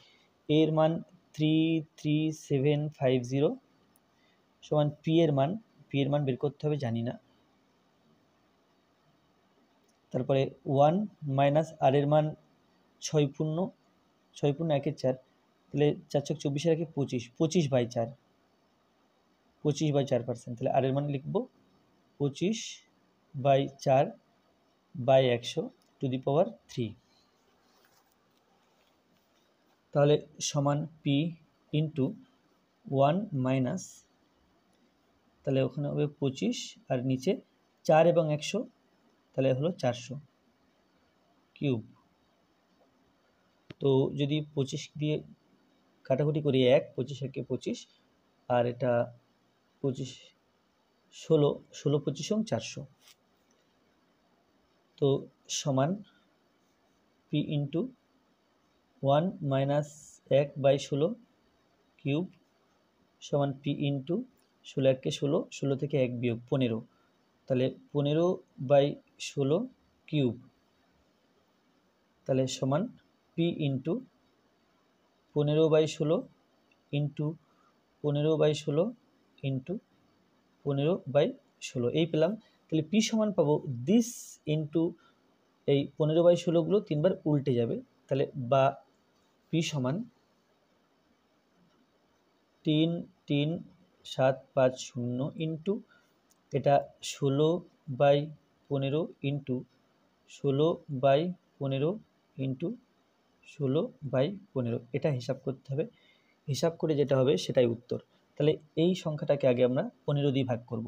Speaker 1: এর মান 33750 সমান পি এর মান বের করতে হবে, জানি না। তারপরে 1 - r এর মান 6.1/4, তাহলে 4×4 রাখি 25/4, 25/4%, তাহলে আর এর মান লিখব 25/4/100 টু দি পাওয়ার 3, তাহলে সমান পি ইন্টু 1 মাইনাস, তাহলে ওখানে হবে 25 আর নিচে 4 এবং 100, তাহলে হলো 400 কিউব। তো যদি 25 দিয়ে কাটাকুটি করি 1, 25 একে 25, আর এটা 25, 16, 25 400, তো সমান পি ইন্টু 1 মাইনাস 1/16 কিউব সমান পি ইন্টু 16 1 16, 16 থেকে 1 বিয়োগ 15, তাহলে 15/16 কিউব, তাহলে সমান পি ইন্টু 15/16 ইন্টু 15/16 ইন্টু 15/16, এই পেলাম। তাহলে পি সমান পাবো দিস ইন্টু এই 15/16গুলো 3বার উল্টে যাবে, তাহলে বা পি সমান 33750 ইন্টু এটা 16/15 ইন্টু 16/15 ইন্টু 16/15, এটা হিসাব করতে হবে। হিসাব করে যেটা হবে সেটাই উত্তর। তাহলে এই সংখ্যাটাকে আগে আমরা 15 দিয়ে ভাগ করব।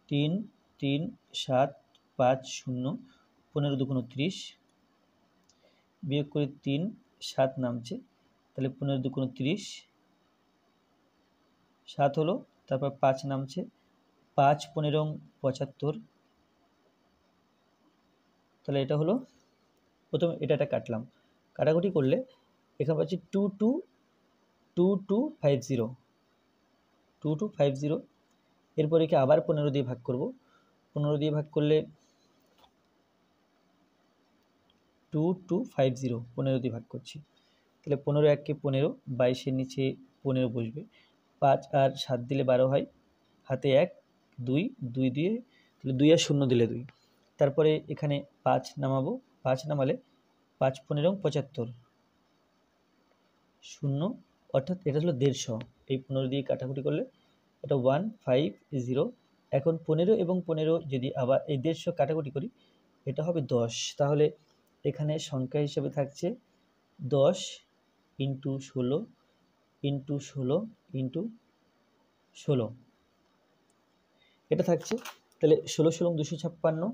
Speaker 1: 33750, 15 দুগুণ 30, বিয়োগ করে 3, 7 নামছে, তাহলে 15 দুগুণ 30, 7 হলো, তারপর 5 নামছে, 5 15 75, তাহলে এটা হলো, প্রথমে এটা কাটলাম, কাটাকুটি করলে এখানে পাচ্ছি 2250, এরপরে কি আবার 15 দিয়ে ভাগ করব। 15 দিয়ে ভাগ করলে 2250, 15 দিয়ে ভাগ করছি, তাহলে 15 1 কে 15, 22-এর নিচে 15 বসবে, 5 আর 7 দিলে 12 হয়, হাতে 1, 2, 2 দিয়ে, তাহলে 2 আর 0 দিলে 2, তারপরে এখানে 5 নামাবো, 5 নামালে 5 15 75, 0, অর্থাৎ এটা হলো 150, এই 15 দিয়ে কাটাকুটি করলে এটা 150। এখন 15 এবং 15 যদি আবার এই 150 কাটাকুটি করি, এটা হবে 10, তাহলে এখানে সংখ্যা হিসেবে থাকছে 10 ইন্টু 16 ইন্টু 16 ইন্টু 16, এটা থাকছে। তাহলে 16 16 256,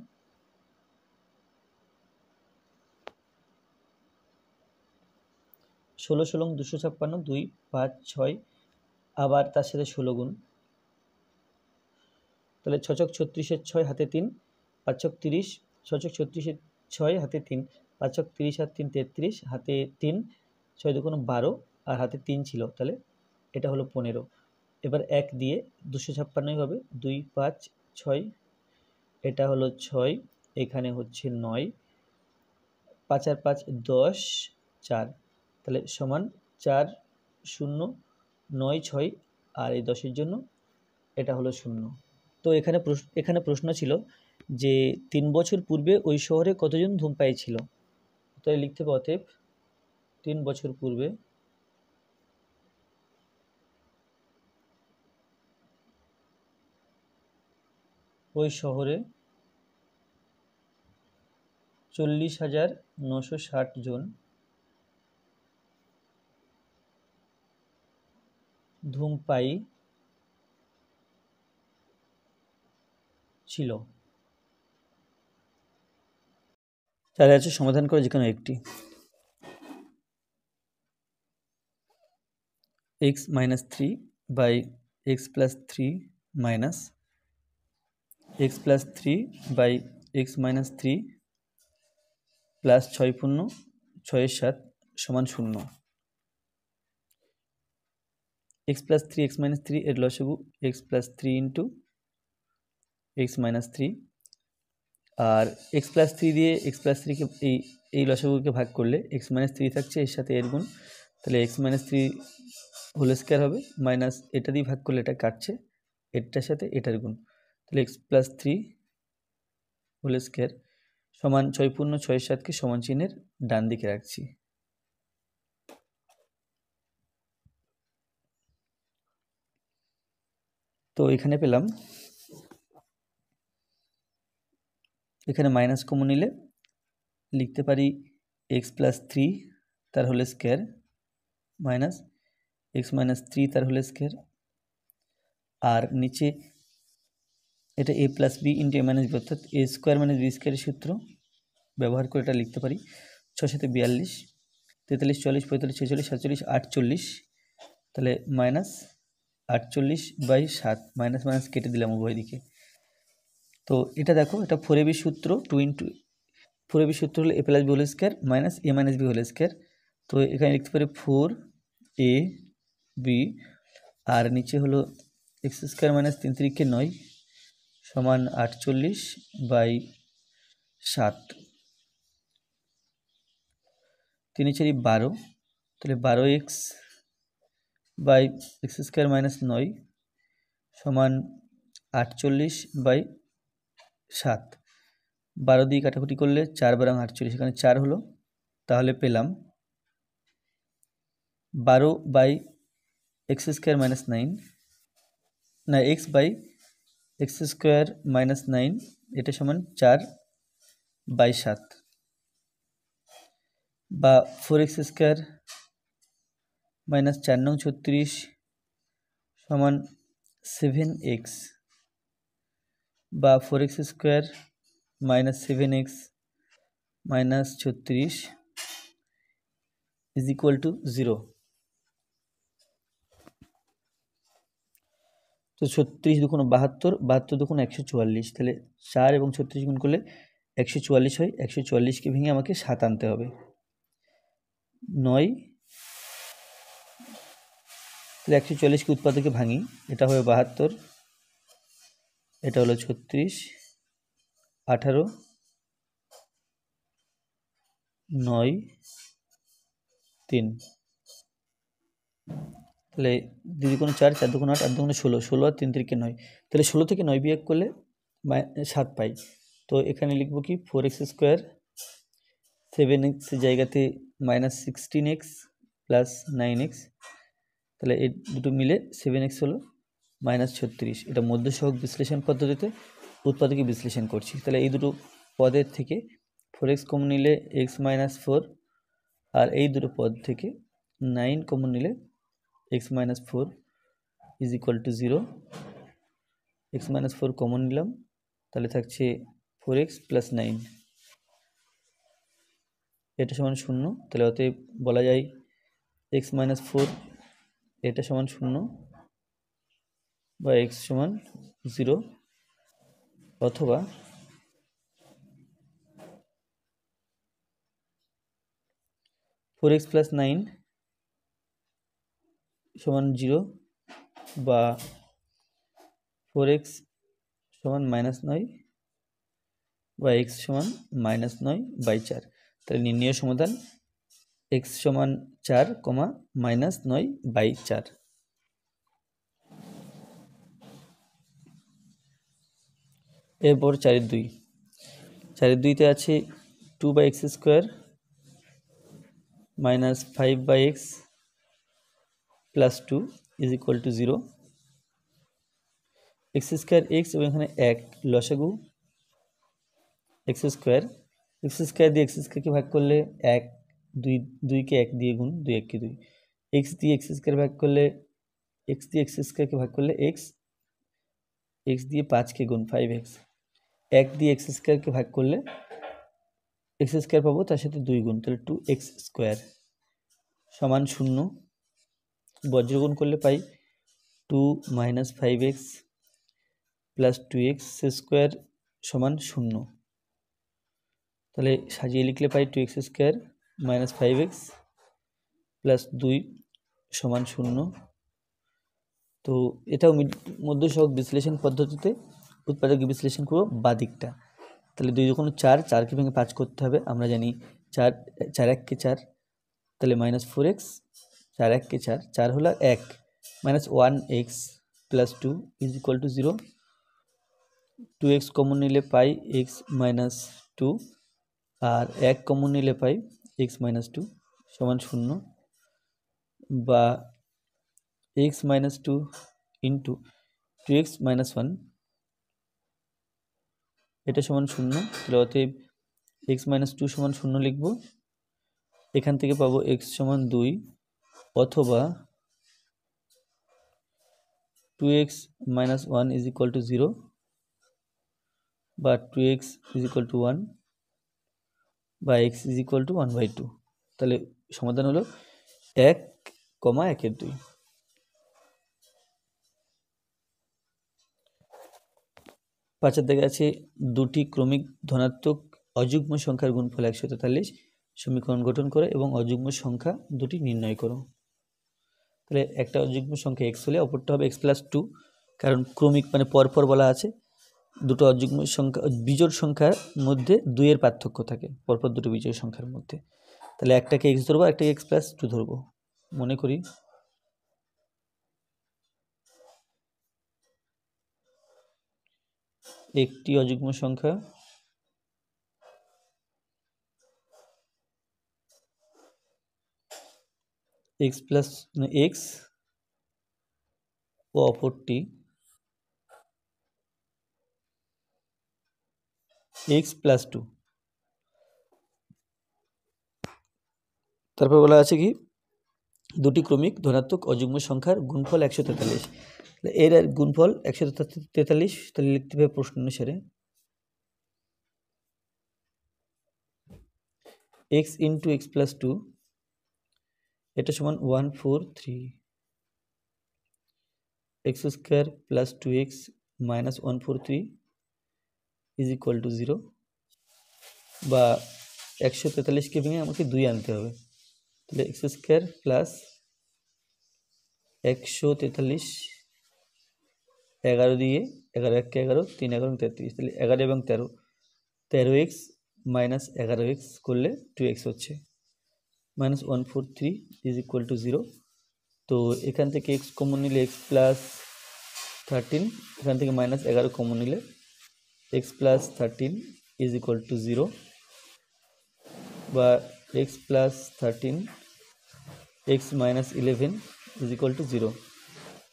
Speaker 1: 16 16 256, 2 5 6, আবার তার সাথে 16 গুণ, তাহলে 6 ছক 36-এর 6 হাতে 3, 5 ছক 30, 6 ছক 36-এর 6 হাতে 3, 5 ছক 30 আর 3 33, হাতে 3, 6 দুগুণ 12 আর হাতে 3 ছিল, তাহলে এটা হলো 15। এবার 1 দিয়ে 256 হবে, 2 5 6, এটা হলো 6, এখানে হচ্ছে 9, 5 আর 5 10, 4, তাহলে সমান 4 0 9 6, আর এই 10-এর জন্য এটা হলো 0। তো এখানে প্রশ্ন ছিল যে 3 বছর পূর্বে ওই শহরে কতজন ধূমপায়ী ছিল। তাই লিখতে হবে অতএব 3 বছর পূর্বে ওই শহরে 40,960 জন ধূমপায়ী ছিল। তাহলে আছে সমাধান করে যেকোনো একটি। x minus 3 by x plus 3 minus x plus 3 by x minus 3 plus 6 পূর্ণ 6 7 সমান 0। x plus 3 x minus 3 এর লসাগু x plus 3 into x minus 3, আর x plus 3 দিয়ে x plus 3 কে এই লসাগুকে ভাগ করলে x minus 3 থাকছে, এর সাথে এর গুণ, তাহলে x minus 3 হোল স্কয়ার হবে, মাইনাস এটা দিয়ে ভাগ করলে এটা কাটছে, এটার সাথে এটার গুণ, তাহলে x plus 3 হোল স্কয়ার সমান 6 পূর্ণ 6 7কে সমান চিহ্নের ডান দিকে রাখছি। তো এখানে পেলাম, এখানে মাইনাস কমন নিলে লিখতে পারি x plus 3 তার whole square minus x minus 3 তার হোল স্কয়ার, আর নিচে এটা a plus b into a minus b, অর্থাৎ a স্কয়ার মাইনাস b স্কয়ারের সূত্র ব্যবহার করে এটা লিখতে পারি 6 7 42, 43 44 45 46 47 48, তাহলে মাইনাস 48/7, মাইনাস মাইনাস কেটে দিলাম উভয় দিকে। তো এটা দেখো, এটা 4ab সূত্র, 2 into 4ab সূত্র হলো a plus b whole square minus a minus b whole square. তো এখানে লিখতে পারি 4ab, আর নিচে হলো x স্কয়ার মাইনাস 3 3 9 সমান 48/7, 3 4 12, তাহলে 12x by x square minus 9 সমান 48/7, 12 দিয়ে কাটাকুটি করলে 4 বারং 48, এখানে 4 হলো, তাহলে পেলাম 12/x স্কয়ার মাইনাস 9, না x by x square minus 9, এটা সমান 4/7, বা 4x স্কয়ার মাইনাস 4 নং 36 সমান 7x, বা 4x square minus 7x minus 36 is equal two 0। তো 36 দুগুণ 72, 72 দুগুণ 144, তাহলে 4 এবং 36 গুণ করলে 144 হয়, 144কে ভেঙে আমাকে 7 আনতে হবে। 9, তাহলে 144কে উৎপাদকে ভাঙি, এটা হবে 72, এটা হলো 36, 18, 9, 3, তাহলে 2 দুগুণ 4, 4 দুগুণ 8, 8 দুগুণ 16, 16 আর 3 3 9, তাহলে 16 থেকে 9 বিয়োগ করলে 7 পাই। তো এখানে লিখব কি 4x স্কোয়ার 7x জায়গাতে মাইনাস 16x প্লাস 9x, তাহলে এই দুটো মিলে 7x হলো মাইনাস 36। এটা মধ্য সহগ বিশ্লেষণ পদ্ধতিতে উৎপাদকে বিশ্লেষণ করছি। তাহলে এই দুটো পদের থেকে 4x কমন নিলে x মাইনাস 4, আর এই দুটো পদ থেকে 9 কমন নিলে x minus 4 is equal two 0। x minus 4 common নিলাম, তাহলে থাকছে 4x প্লাস 9, এটা সমান 0। তাহলে অতএব বলা যায় x মাইনাস 4 এটা সমান 0 বা x সমান 0। অথবা 4x + 9 = 0 বা 4x = -9 বা x = -9/4। তাহলে নির্ণয় সমাধান x = 4, -9/4। এরপর 4-2 4-2তে আছে 2/x² - 5/x + 2 = 0। x² x এবং এখানে 1 লসাগু x² দিয়ে x² কে ভাগ করলে 1, 2 কে 1 দিয়ে গুণ, 2 1 কে 2, x দিয়ে x² ভাগ করলে x দিয়ে x² কে ভাগ করলে x দিয়ে 5 কে গুণ 5x, 1 দিয়ে x² কে ভাগ করলে x² পাবো, তার সাথে 2 গুণ, তাহলে 2x² সমান 0। বজ্রগুণ করলে পাই 2 - 5x + 2x² সমান 0। তাহলে সাজিয়ে লিখলে পাই 2x² - 5x + 2 সমান 0। তো এটাও মধ্যসহগ বিশ্লেষণ পদ্ধতিতে উৎপাদক বিশ্লেষণ করব বাঁ দিকটা। তাহলে 2 যখন 4, 4কে ভেঙে 5 করতে হবে। আমরা জানি 4 1 কে 4, তাহলে -4x, 4 1 কে 4, 4 হলো 1, -1x + 2 = 0। 2x কমন নিলে পাই x - 2, আর 1 কমন নিলে পাই x - 2 সমান 0 বা x - 2 * 2x - 1 এটা সমান 0। তাহলে অতএব x - 2 সমান 0 লিখব। এখান থেকে পাবো x সমান 2 অথবা 2x - 1 = 0 বা 2x = 1 বা x = 1/2। তাহলে সমাধান হলো 1, 1/2। 5 দিকে আছে দুটি ক্রমিক ধনাত্মক অযুগ্ম সংখ্যার গুণফল 143। সমীকরণ গঠন করো এবং অযুগ্ম সংখ্যা দুটি নির্ণয় করো। তাহলে একটা অযুগ্ম সংখ্যা x হলে অপরটা হবে x + 2, কারণ ক্রমিক মানে পরপর বলা আছে। দুটো অযুগ্ম সংখ্যা বিজোড় সংখ্যার মধ্যে 2 এর পার্থক্য থাকে পরপর দুটো বিজোড় সংখ্যার মধ্যে। তাহলে একটাকে x ধরবো, একটাকে x + 2 ধরবো। মনে করি একটি অযুগ্ম সংখ্যা x ও অপরটি x + 2। তারপর বলা আছে কি দুটি ক্রমিক ধনাত্মক অযুগ্ম সংখ্যার গুণফল 143। এর গুণফল 143, তাহলে লিখতে হবে প্রশ্ন অনুসারে x * x + 2 এটা সমান 143, x² + 2x - 143 = 0 বা 143কে ভেঙে আমাকে 2 আনতে হবে। তাহলে x² + 143 11 দিয়ে 11 1 কে 11, 3 11 33, তাহলে 11 এবং 13, 13x - 11x করলে 2x হচ্ছে, -143 = 0। তো এখান থেকে x কমন নিলে x + 13, এখান থেকে -11 কমন নিলে x + 13 = 0 বা x + 13 x - 11 = 0।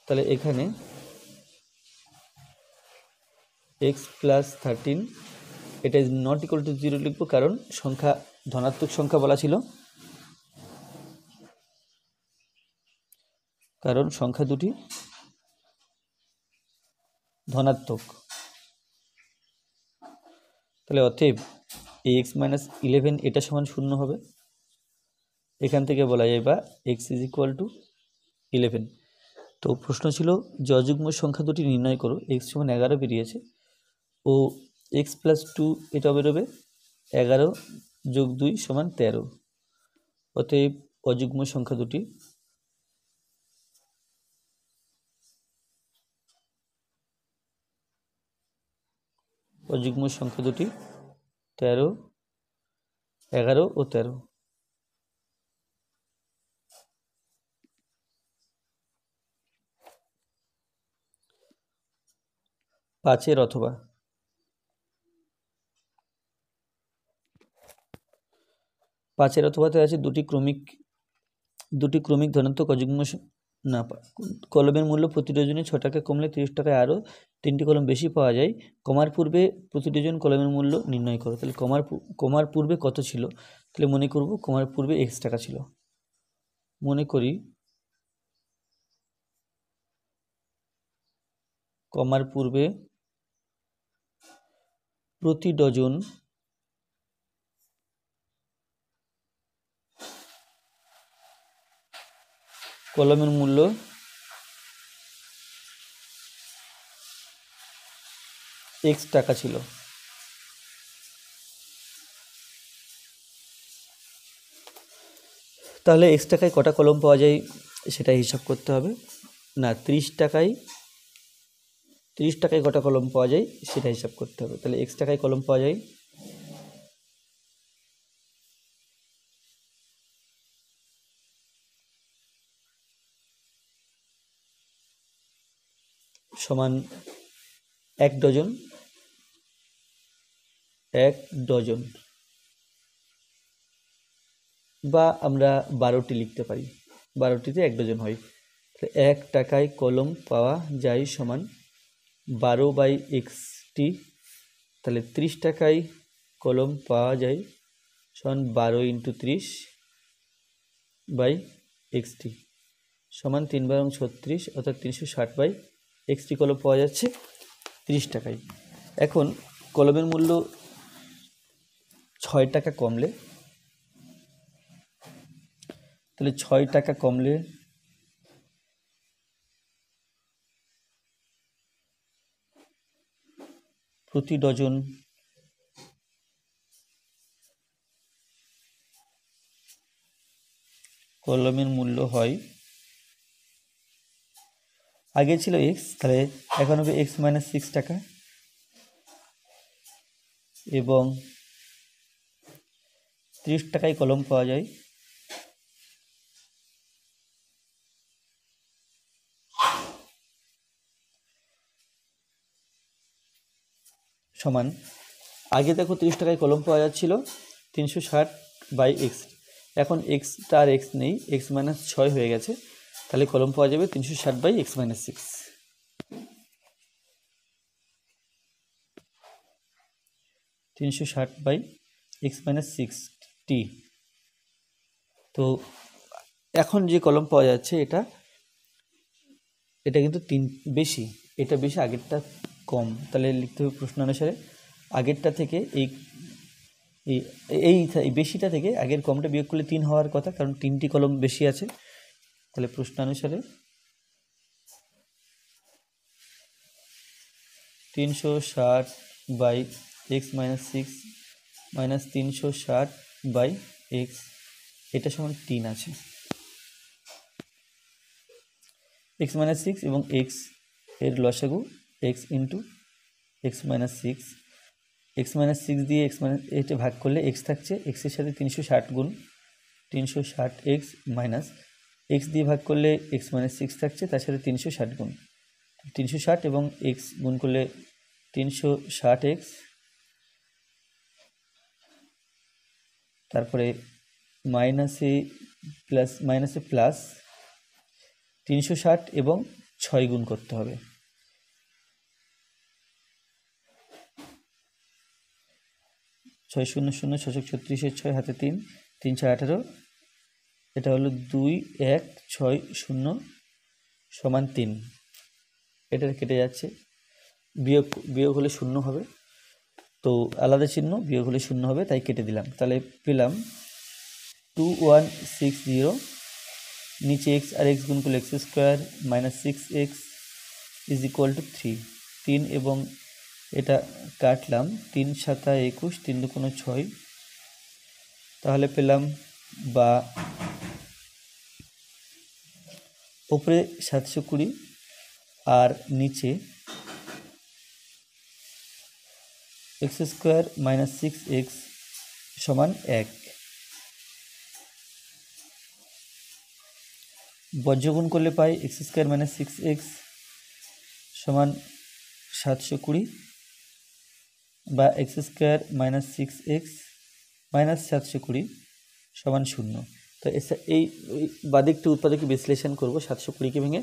Speaker 1: তাহলে এখানে x + 13 এটা ইজ নট ইকুয়াল টু 0 লিখব, কারণ সংখ্যা ধনাত্মক সংখ্যা বলা ছিল, কারণ সংখ্যা দুটি ধনাত্মক। তাহলে অতএব এই x - 11 এটা সমান 0 হবে। এখান থেকে বলা যায় বা x = 11। তো প্রশ্ন ছিল যে অযুগ্ম সংখ্যা দুটি নির্ণয় করো। x সমান 11 বেরিয়েছে ও এক্স প্লাস 2 এটা বেরোবে 11 যোগ 2 সমান 13। অতএব অযুগ্ম সংখ্যা দুটি অযুগ্ম সংখ্যা দুটি 13, 11 ও 13। 5 অথবা 5 অথবাতে আছে দুটি ক্রমিক ধনাত্মক অযুগ্ম না কলমের মূল্য প্রতি ডজনে 6 টাকা কমলে 30 টাকায় আরও 3টি কলম বেশি পাওয়া যায়। কমার পূর্বে প্রতি ডজন কলমের মূল্য নির্ণয় করো। তাহলে কমার পূর্বে কত ছিল? তাহলে মনে করব কমার পূর্বে x টাকা ছিল। মনে করি কমার পূর্বে প্রতি ডজন কলমের মূল্য x টাকা ছিল। তাহলে x টাকায় কটা কলম পাওয়া যায় সেটা হিসাব করতে হবে। না 30 টাকায় কটা কলম পাওয়া যায় সেটা হিসাব করতে হবে। তাহলে x টাকায় কলম পাওয়া যায় সমান 1 ডজন বা আমরা 12টি লিখতে পারি, 12টিতে 1 ডজন হয়। তাহলে 1 টাকায় কলম পাওয়া যায় সমান 12/x_t। তাহলে 30 টাকায় কলম পাওয়া যায় সমান 12 × 30/x_t সমান 3/36 অর্থাৎ 360/x_t কলম পাওয়া যাচ্ছে 30 টাকায়। এখন কলমের মূল্য 6 টাকা কমলে, তাহলে 6 টাকা কমলে প্রতি ডজন কলমের মূল্য হয়, আগে ছিল x, তাহলে এখন হবে x - 6 টাকা এবং 30 টাকায় কলম পাওয়া যায় সমান, আগে দেখো 30 টাকায় কলম পাওয়া যাচ্ছিল 360/x, এখন x আর x নেই, x - 6 হয়ে গেছে, তাহলে কলম পাওয়া যাবে 360/x - 6। 360/x - 6t। তো এখন যে কলম পাওয়া যাচ্ছে এটা কিন্তু বেশি, এটা বেশি আগেরটা কম। তাহলে লিখতে হবে প্রশ্ন অনুসারে আগেরটা থেকে এই বেশিটা থেকে আগের কমটা বিয়োগ করলে 3 হওয়ার কথা, কারণ 3টি কলম বেশি আছে। তাহলে প্রশ্ন অনুসারে 360/x - 6 - 360/x এটা সমান 3 আছে। x - 6 এবং x এর লসাগু x × x - 6, x - 6 দিয়ে এটা ভাগ করলে x থাকছে, x এর সাথে 360 গুণ 360x মাইনাস x দিয়ে ভাগ করলে x - 6 থাকছে, তার সাথে 360 গুণ 360 এবং x গুণ করলে 360x, তারপরে মাইনাসে প্লাস 360 এবং 6 গুণ করতে হবে, 6 × 0 = 6 × 36 6 হাতে 3 3 × 18, এটা হলো 2 1 6 0 সমান 3। এটা কেটে যাচ্ছে, বিয়োগ হলে 0 হবে, তো আলাদা চিহ্ন, বিয়োগ হলে 0 হবে, তাই কেটে দিলাম। তাহলে পেলাম 2160, নিচে x আর x গুণ করলে x² - 6x = 3। 3 এবং এটা কাটলাম, 3 7 21, 3 2 6, তাহলে পেলাম বা উপরে 720 আর নিচে x² - 6x সমান 1। বজ্রগুণ করলে পাই x² - 6x সমান 720 বা x² - 6x - 720 সমান 0। তো এই বাদিকটি উৎপাদকে বিশ্লেষণ করব, 720কে ভেঙে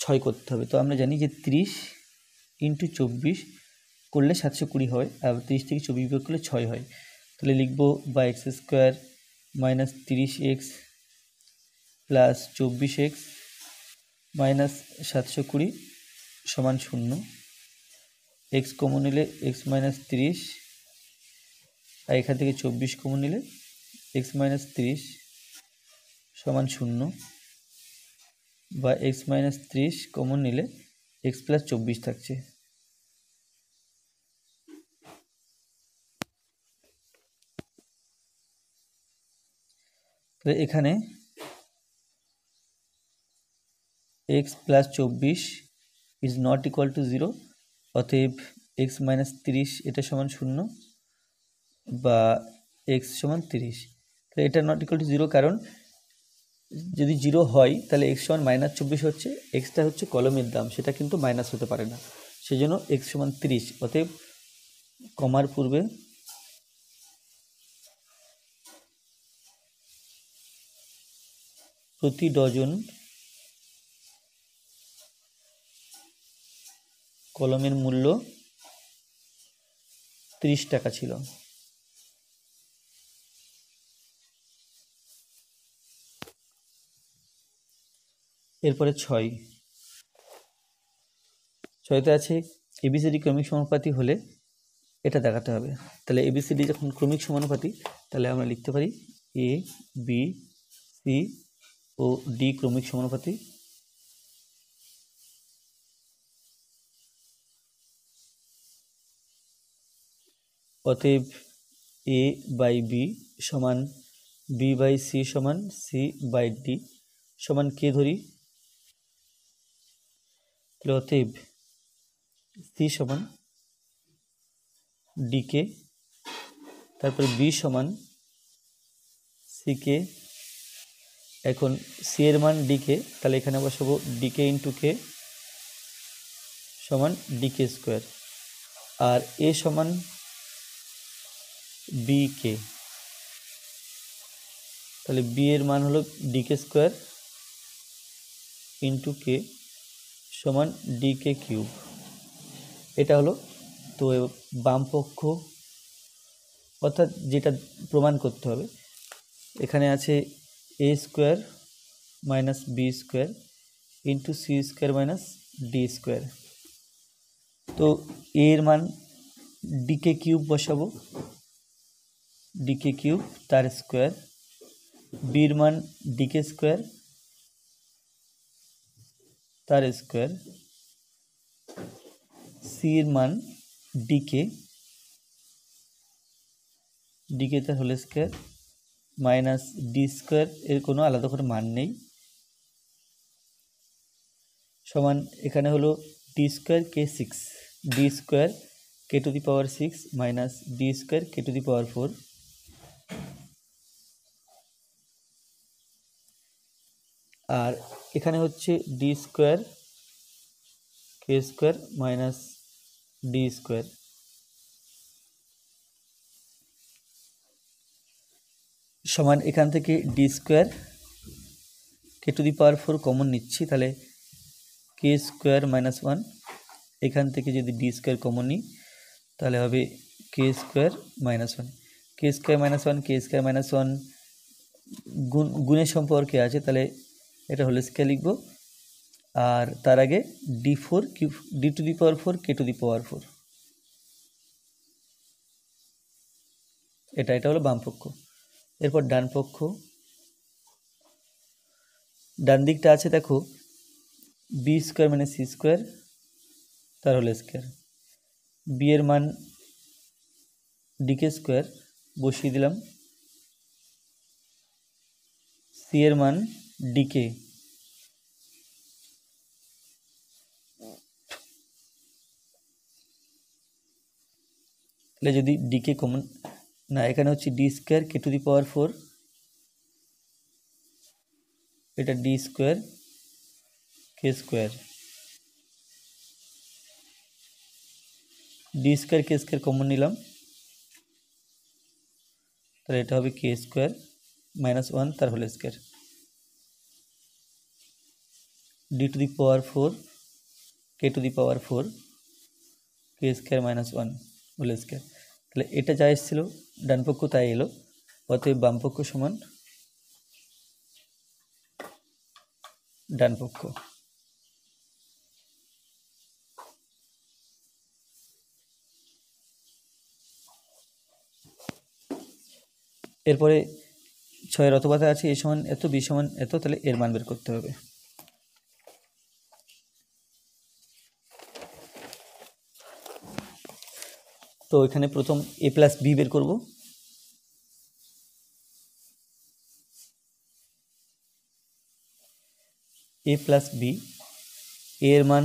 Speaker 1: 6 করতে হবে। তো আমরা জানি যে 30 × 24 করলে 720 হয়, আর 30 থেকে 24 বিয়োগ করলে 6 হয়। তাহলে লিখব বা x² - 30x plus 24x minus 720 সমান 0। x কমন নিলে x - 30, আর এখান থেকে 24 কমন নিলে x - 30 সমান 0, বা x - 30 কমন নিলে x + 24 থাকছে। তো এখানে x + 24 is not equal to 0, অতএব x - 30 এটা সমান 0 বা x সমান 30। তো এটা নট ইকুয়াল টু 0, কারণ যদি 0 হয় তাহলে x সমান -24 হচ্ছে, এক্সটা হচ্ছে কলমের দাম, সেটা কিন্তু মাইনাস হতে পারে না, সেজন্য x সমান 30। অতএব কমার পূর্বে প্রতি ডজন কলমের মূল্য 30 টাকা ছিল। এরপরে 6তে আছে ABCD ক্রমিক সমানুপাতি হলে এটা দেখাতে হবে। তাহলে ABCD যখন ক্রমিক সমানুপাতি, তাহলে আমরা লিখতে পারি A B C O D ক্রমিক সমানুপাতি। অতএব A/B সমান B/C সমান C/D সমান কে ধরি, তাহলে অতএব C সমান DK, তারপরে B সমান CK। এখন C এর মান DK, তাহলে এখানে বসাবো DK × K সমান DK², আর A সমান BK, তাহলে B এর মান হলো DK² × K সমান DK³ এটা হলো। তো বাম পক্ষ অর্থাৎ যেটা প্রমাণ করতে হবে, এখানে আছে A² - B² × C² - D²। তো A এর মান DK³ বসাবো, DK³ তার স্কোয়ার, B এর মান DK² তার স্কোয়ার, C এর মান DK তার হোল স্কোয়ার মাইনাস D² এর কোনো আলাদা করে মান নেই, সমান এখানে হলো D² K6, D² K⁶ minus D² K⁴, আর এখানে হচ্ছে D² K² মাইনাস D² সমান এখান থেকে D² K⁴ কমন নিচ্ছি, তাহলে K² - 1, এখান থেকে যদি D² কমন নিই তাহলে হবে K² - 1, K² - 1 K² - 1 গুণের সম্পর্কে আছে, তাহলে এটা হোল স্কোয়ার লিখব, আর তার আগে D4 K⁴ এটা হলো বাম পক্ষ। এরপর ডান পক্ষ, ডান দিকটা আছে দেখো B² - C² তার হোল স্কোয়ার, বি এর মান ডিকে স্কোয়ার বসিয়ে দিলাম, সি এর মান ডিকে, তাহলে যদি ডিকে কমন না, এখানে হচ্ছে D square K to the power 4, এটা D square K square, D square K square common নিলাম, তাহলে এটা হবে কে স্কোয়ার -1 তার whole square, D to the power 4 K to the power 4 K square -1 whole square. তাহলে এটা যা এসেছিল ডান পক্ষ তাই এলো, অতএব বাম পক্ষ সমান ডান পক্ষ। এরপরে 6-এর অথবাতে আছে এ সমান এত বি সমান এত, তাহলে এর মান বের করতে হবে। তো এখানে প্রথম এ প্লাস বি বের করব, এ প্লাস বি, এর মান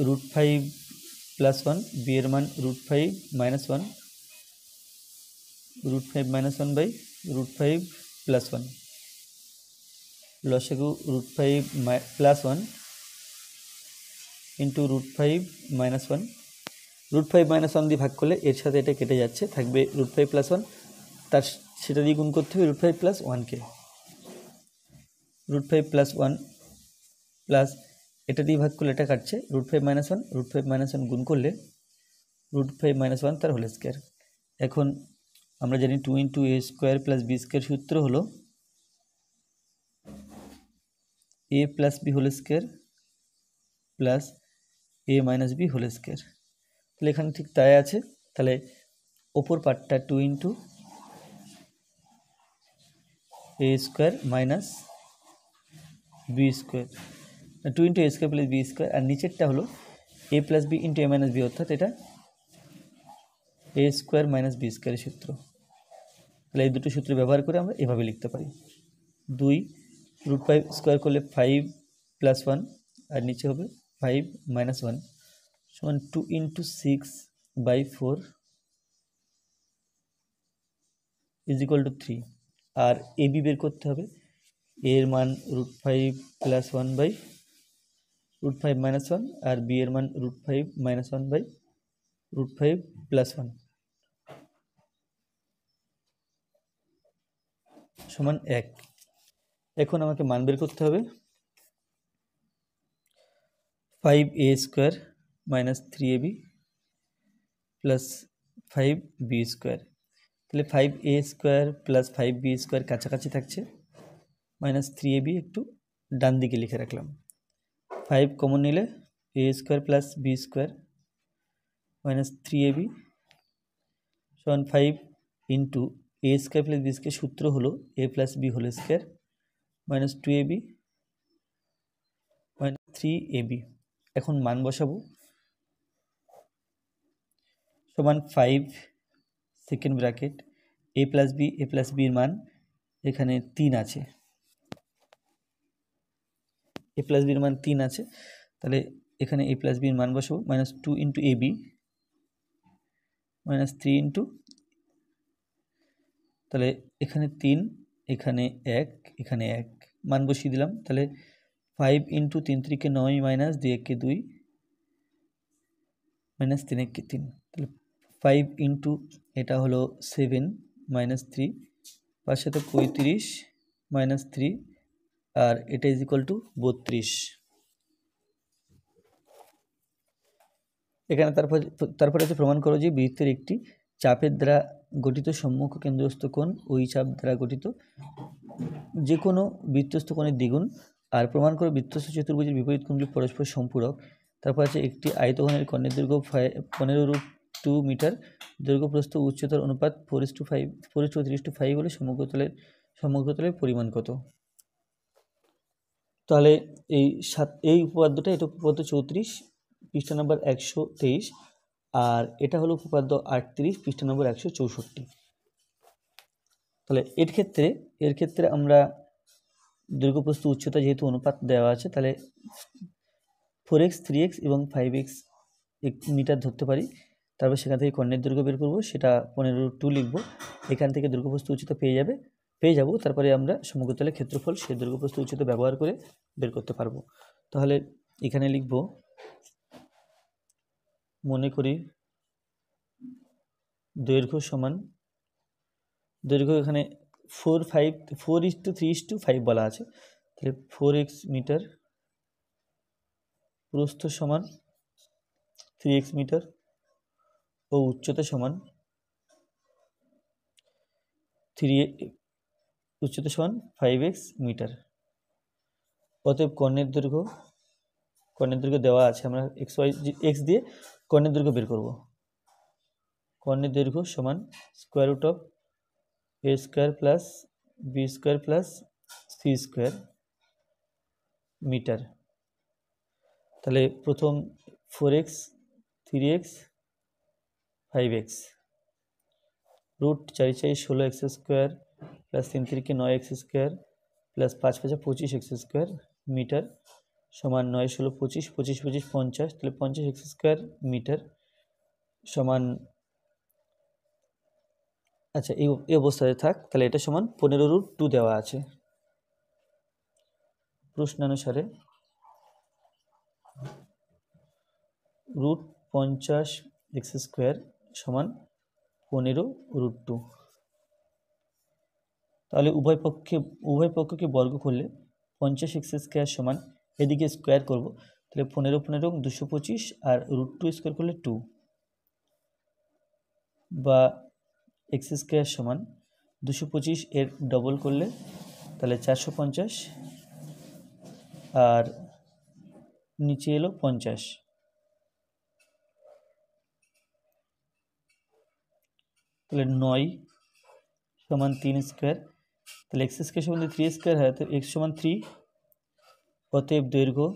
Speaker 1: √5 + 1, বি এর মান √5 - 1, √5 - 1 বাই √5 + 1, লসাগু √5 + 1 ইন্টু √5 - 1, √5 - 1 দিয়ে ভাগ করলে এর সাথে এটা কেটে যাচ্ছে, থাকবে √5 + 1, তার সেটা দিয়ে গুণ করতে হবে √5 + 1কে, √5 + 1 প্লাস এটা দিয়ে ভাগ করলে এটা কাটছে, √5 - 1, √5 - 1 গুণ করলে √5 - 1 তার হোল স্কোয়ার। এখন আমরা জানি 2 × a² + b² সূত্র হলো a + b whole square plus a - b whole square. তাহলে এখানে ঠিক তাই আছে, তাহলে ওপর পার্টটা 2 × a² - b², 2 × a² + b², আর নিচেরটা হলো a + b × a - b, অর্থাৎ এটা a² - b² সূত্র। তাহলে এই দুটো সূত্র ব্যবহার করে আমরা এভাবে লিখতে পারি, 2 √5 স্কোয়ার করলে 5 + 1, আর নিচে হবে 5 - 1 সমান 2 × 6/4 = 3, আর এ বি বের করতে হবে, এর মান √5 + 1 বাই √5 - 1, আর বি এর মান √5 - 1 বাই √5 + 1 সমান 1। এখন আমাকে মান বের করতে হবে 5a² - 3ab + 5b², তাহলে 5a² + 5b² কাছাকাছি থাকছে, -3ab একটু ডান দিকে লিখে রাখলাম, 5 কমন নিলে a² + b² -3ab সমান 5 ইন্টু a² + b² সূত্র হলো a + b whole square -2ab -3ab। এখন মান বসাবো, সমান 5 second bracket a + b, a + b এর মান এখানে 3 আছে, a + b এর মান 3 আছে, তাহলে এখানে a + b এর মান বসাবো, -2 × ab -3 ইন্টু, তাহলে এখানে 3, এখানে 1, এখানে 1, মান বসিয়ে দিলাম, তাহলে 5 × 3 × 9 - 2 × 2 -3 × 3, তাহলে 5 ইন্টু এটা হলো 7 -3, তার সাথে 35 -3, আর এটা = 32। এখানে তারপরে হচ্ছে প্রমাণ করো যে বৃত্তের একটি চাপের দ্বারা গঠিত সম্মুখ কেন্দ্রস্থ কোণ ওই চাপ দ্বারা গঠিত যে কোনো বৃত্তস্থ কোণের দ্বিগুণ, আর প্রমাণ করো বৃত্তস্থ চতুর্ভুজের বিপরীত কোণগুলি পরস্পর সম্পূরক। তারপর আছে একটি আয়তঘনের কর্ণের দৈর্ঘ্য 15√2 মিটার, দৈর্ঘ্য প্রস্থ উচ্চতার অনুপাত 4:5 হলে সমগ্রতলের পরিমাণ কত? তাহলে এই উপপাদ্যটা, এটা উপপাদ্য 34, পৃষ্ঠা নাম্বার 123, আর এটা হলো উপপাদ্য 38 পৃষ্ঠা নম্বর 164। তাহলে এর ক্ষেত্রে আমরা দৈর্ঘ্যপ্রস্থ উচ্চতা যেহেতু অনুপাত দেওয়া আছে, তাহলে 4x 3x এবং 5x মিটার ধরতে পারি। তারপর সেখান থেকে কর্ণের দৈর্ঘ্য বের করব, সেটা 15√2 লিখব। এখান থেকে দৈর্ঘ্যপ্রস্থ উচ্চতা পেয়ে যাব। তারপরে আমরা সমগ্রতলের ক্ষেত্রফল সেই দৈর্ঘ্যপ্রস্থ উচ্চতা ব্যবহার করে বের করতে পারবো। তাহলে এখানে লিখব, মনে করি দৈর্ঘ্য এখানে 4:3:5 বলা আছে, তাহলে 4x মিটার, প্রস্থ সমান 3x মিটার ও উচ্চতা সমান 5x মিটার। অতএব কর্ণের দৈর্ঘ্য দেওয়া আছে, আমরা x দিয়ে কর্ণের দৈর্ঘ্য বের করব। কর্ণের দৈর্ঘ্য সমান √a² + b² + c² মিটার। তাহলে প্রথম 4x 3x 5x, √4 4 16x² + 3 3 9x² + 5 5 25x² metre সমান 9 16 25 25 25 50, তাহলে 50x² মিটার সমান, আচ্ছা এই অবস্থায় থাক। তাহলে এটা সমান 15√2 দেওয়া আছে। প্রশ্নানুসারে √50x² সমান 15√2। তাহলে উভয় পক্ষকে বর্গ করলে 50x² সমান, এদিকে স্কোয়ার করব, তাহলে 15 15 225 আর √2² করলে 2, বা x² সমান 225 এর ডবল করলে তাহলে 450 আর নিচে এলো 50, তাহলে 9 সমান 3², তাহলে x² সমান 3² হয়, তো x সমান 3। অতএব দৈর্ঘ্য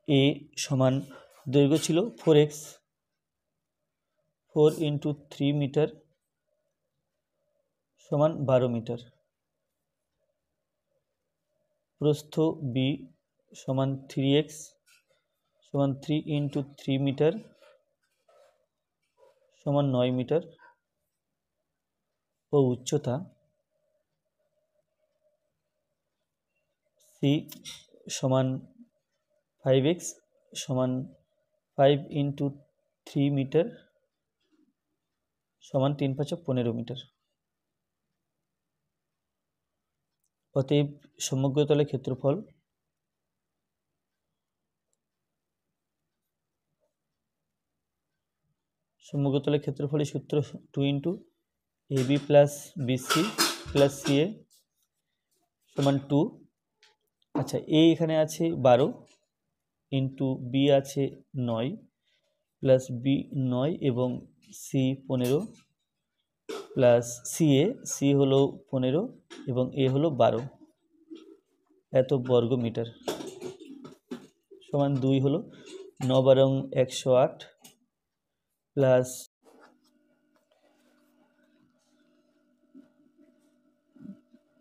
Speaker 1: a সমান, দৈর্ঘ্য ছিল 4x, 4 × 3 মিটার সমান 12 মিটার। প্রস্থ b সমান 3x সমান 3 × 3 মিটার সমান 9 মিটার ও উচ্চতা c সমান 5x সমান 5 × 3 মিটার সমান 3 5 15 মিটার। অতএব সমগ্রতলের ক্ষেত্রফল ক্ষেত্রফলের সূত্র 2 × ab + bc + ca সমান 2। আচ্ছা, a এখানে আছে 12 × b আছে 9 প্লাস b 9 এবং c 15 প্লাস c হলো 15 এবং a হলো 12, এত বর্গ মিটার সমান 2 হলো 9 12 108 প্লাস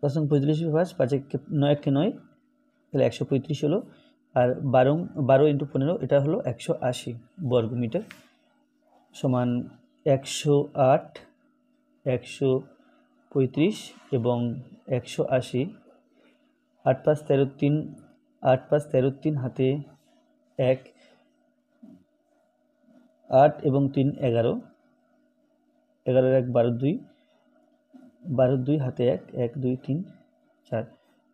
Speaker 1: 45 5 9 9, তাহলে 135 হলো, আর 12 × 15 এটা হলো 180 বর্গ মিটার সমান 108 135 এবং 180, 8 5 13 3, 8 5 13 3 হাতে 1, 8 এবং 3 11, 11 1 12 2, 12 2 হাতে 1, 1 2 3 4,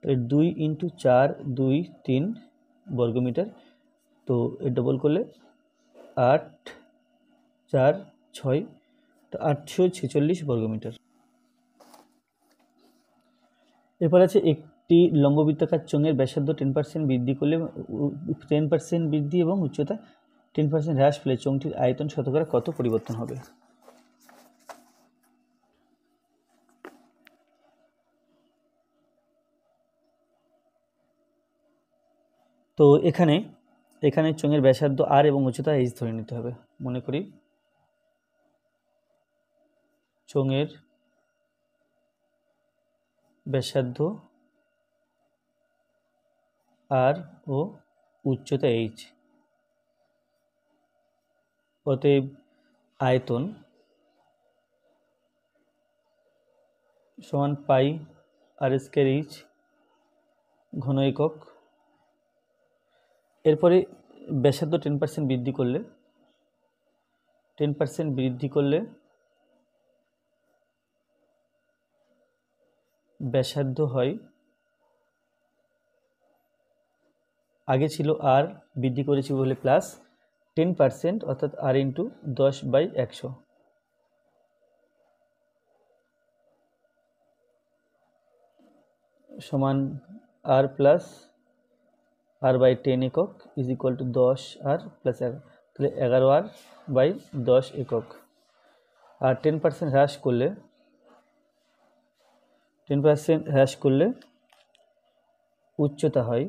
Speaker 1: তাহলে 2 × 4 2 3 বর্গ মিটার। তো এর ডবল করলে 8 4 6, তো 846 বর্গ মিটার। এরপর আছে, একটি লম্ববৃত্তাকার চোঙের ব্যাসার্ধ 10% বৃদ্ধি করলে 10% বৃদ্ধি এবং উচ্চতা 10% হ্রাস পেলে চোঙটির আয়তন শতকরা কত পরিবর্তন হবে? তো এখানে এখানে চোঙের ব্যাসার্ধ আর এবং উচ্চতা এইচ ধরে নিতে হবে। মনে করি চোঙের ব্যাসার্ধ আর ও উচ্চতা এইচ, অতএব আয়তন সমান পাই আর স্কয়ার এইচ ঘন একক। এরপরে ব্যাসার্ধ 10% বৃদ্ধি করলে 10% বৃদ্ধি করলে ব্যাসার্ধ হয়, আগে ছিল আর, বৃদ্ধি করেছি বলে প্লাস 10%, অর্থাৎ আর ইন্টু 10/100 সমান আর প্লাস আর বাই 10 একক is equal to 10 r plus 11, তাহলে 11 আর বাই 10 একক। আর 10% হ্রাস করলে 10% হ্রাস করলে উচ্চতা হয়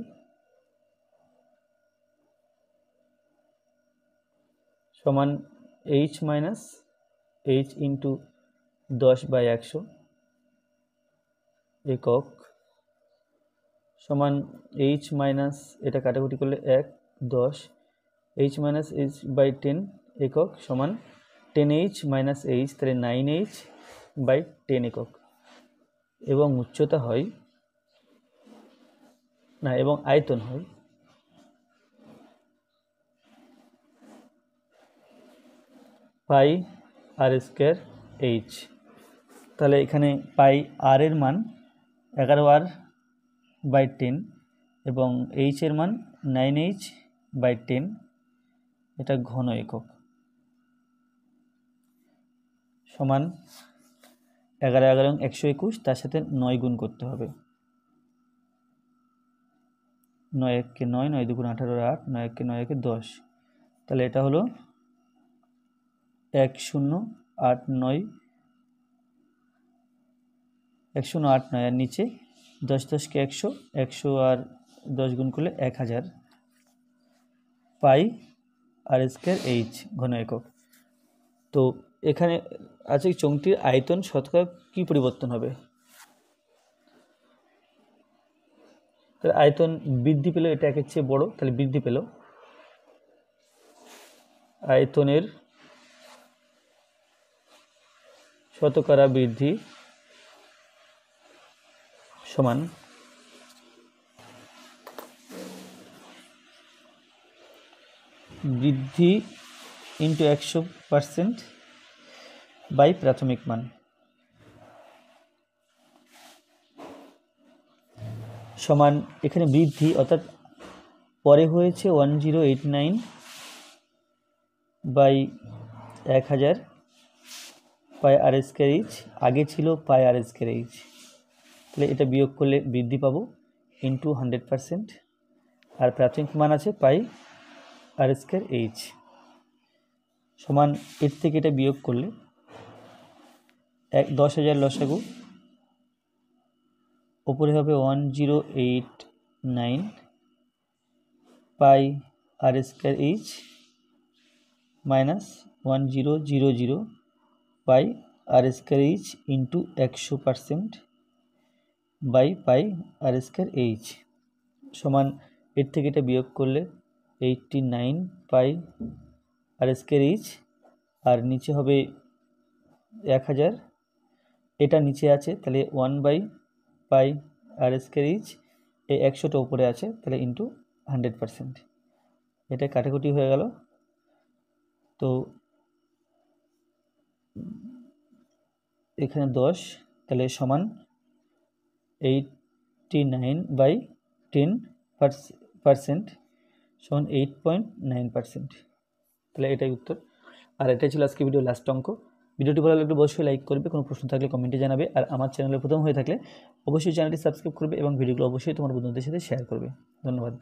Speaker 1: সমান এইচ মাইনাস এইচ ইন্টু 10/100 একক সমান এইচ মাইনাস, এটা কাটাকুটি করলে 1 10, এইচ মাইনাস এইচ বাই 10 একক সমান 10h মাইনাস এইচ, তাহলে 9h/10 একক। এবং উচ্চতা হয় না, এবং আয়তন হয় পাই আর স্কয়ার এইচ। তাহলে এখানে পাই আর এর মান 11r/10 এবং এইচ এর মান 9h/10, এটা ঘন একক সমান 11 11 121, তার সাথে 9 গুণ করতে হবে। 9 1 কে 9, 9 2 18 8, 9 1 কে 9 1 10, তাহলে এটা হলো 1089 1089, আর নিচে 10 10 কে 100, 100 আর 10 গুণ করলে 1000 পাই আর স্কয়ার এইচ ঘন একক। তো এখানে আছে চোঙটির আয়তন শতকরা কি পরিবর্তন হবে, তাহলে আয়তন বৃদ্ধি পেল, এটা একের চেয়ে বড়, তাহলে বৃদ্ধি পেল। আয়তনের শতকরা বৃদ্ধি সমান বৃদ্ধি ইন্টু 100% বাই প্রাথমিক মান সমান, এখানে বৃদ্ধি অর্থাৎ পরে হয়েছে 1089/1000 পাই আর স্কয়ার এইচ, আগে ছিল পাই আর স্কয়ার এইচ, তাহলে এটা বিয়োগ করলে বৃদ্ধি পাবো ইন্টু 100%, আর প্রাথমিক মান আছে পাই আর স্কয়ার এইচ সমান, এর থেকে এটা বিয়োগ করলে 10,000 লসাগু, উপরে হবে 1089 pi R square H minus 1000 pi R square H into 100% by pi R square H সমান, এর থেকে এটা বিয়োগ করলে 89 পাই আর স্কয়ার এইচ, আর নিচে হবে 1000, এটা নিচে আছে তাহলে 1/পাই আর স্কয়ার এইচ, এই 100টা উপরে আছে তাহলে ইন্টু 100%, এটা কাটাকুটি হয়ে গেল। তো এখানে 10, তাহলে সমান 89/10% সমান 8.9%, তাহলে এটাই উত্তর। আর এটাই ছিল আজকে ভিডিও লাস্ট অঙ্ক। ভিডিওটি ভালো লাগলে অবশ্যই লাইক করবে, কোনো প্রশ্ন থাকলে কমেন্টে জানাবে, আর আমার চ্যানেলে প্রথম হয়ে থাকলে অবশ্যই চ্যানেলটি সাবস্ক্রাইব করবে এবং ভিডিওগুলো অবশ্যই তোমার বন্ধুদের সাথে শেয়ার করবে। ধন্যবাদ।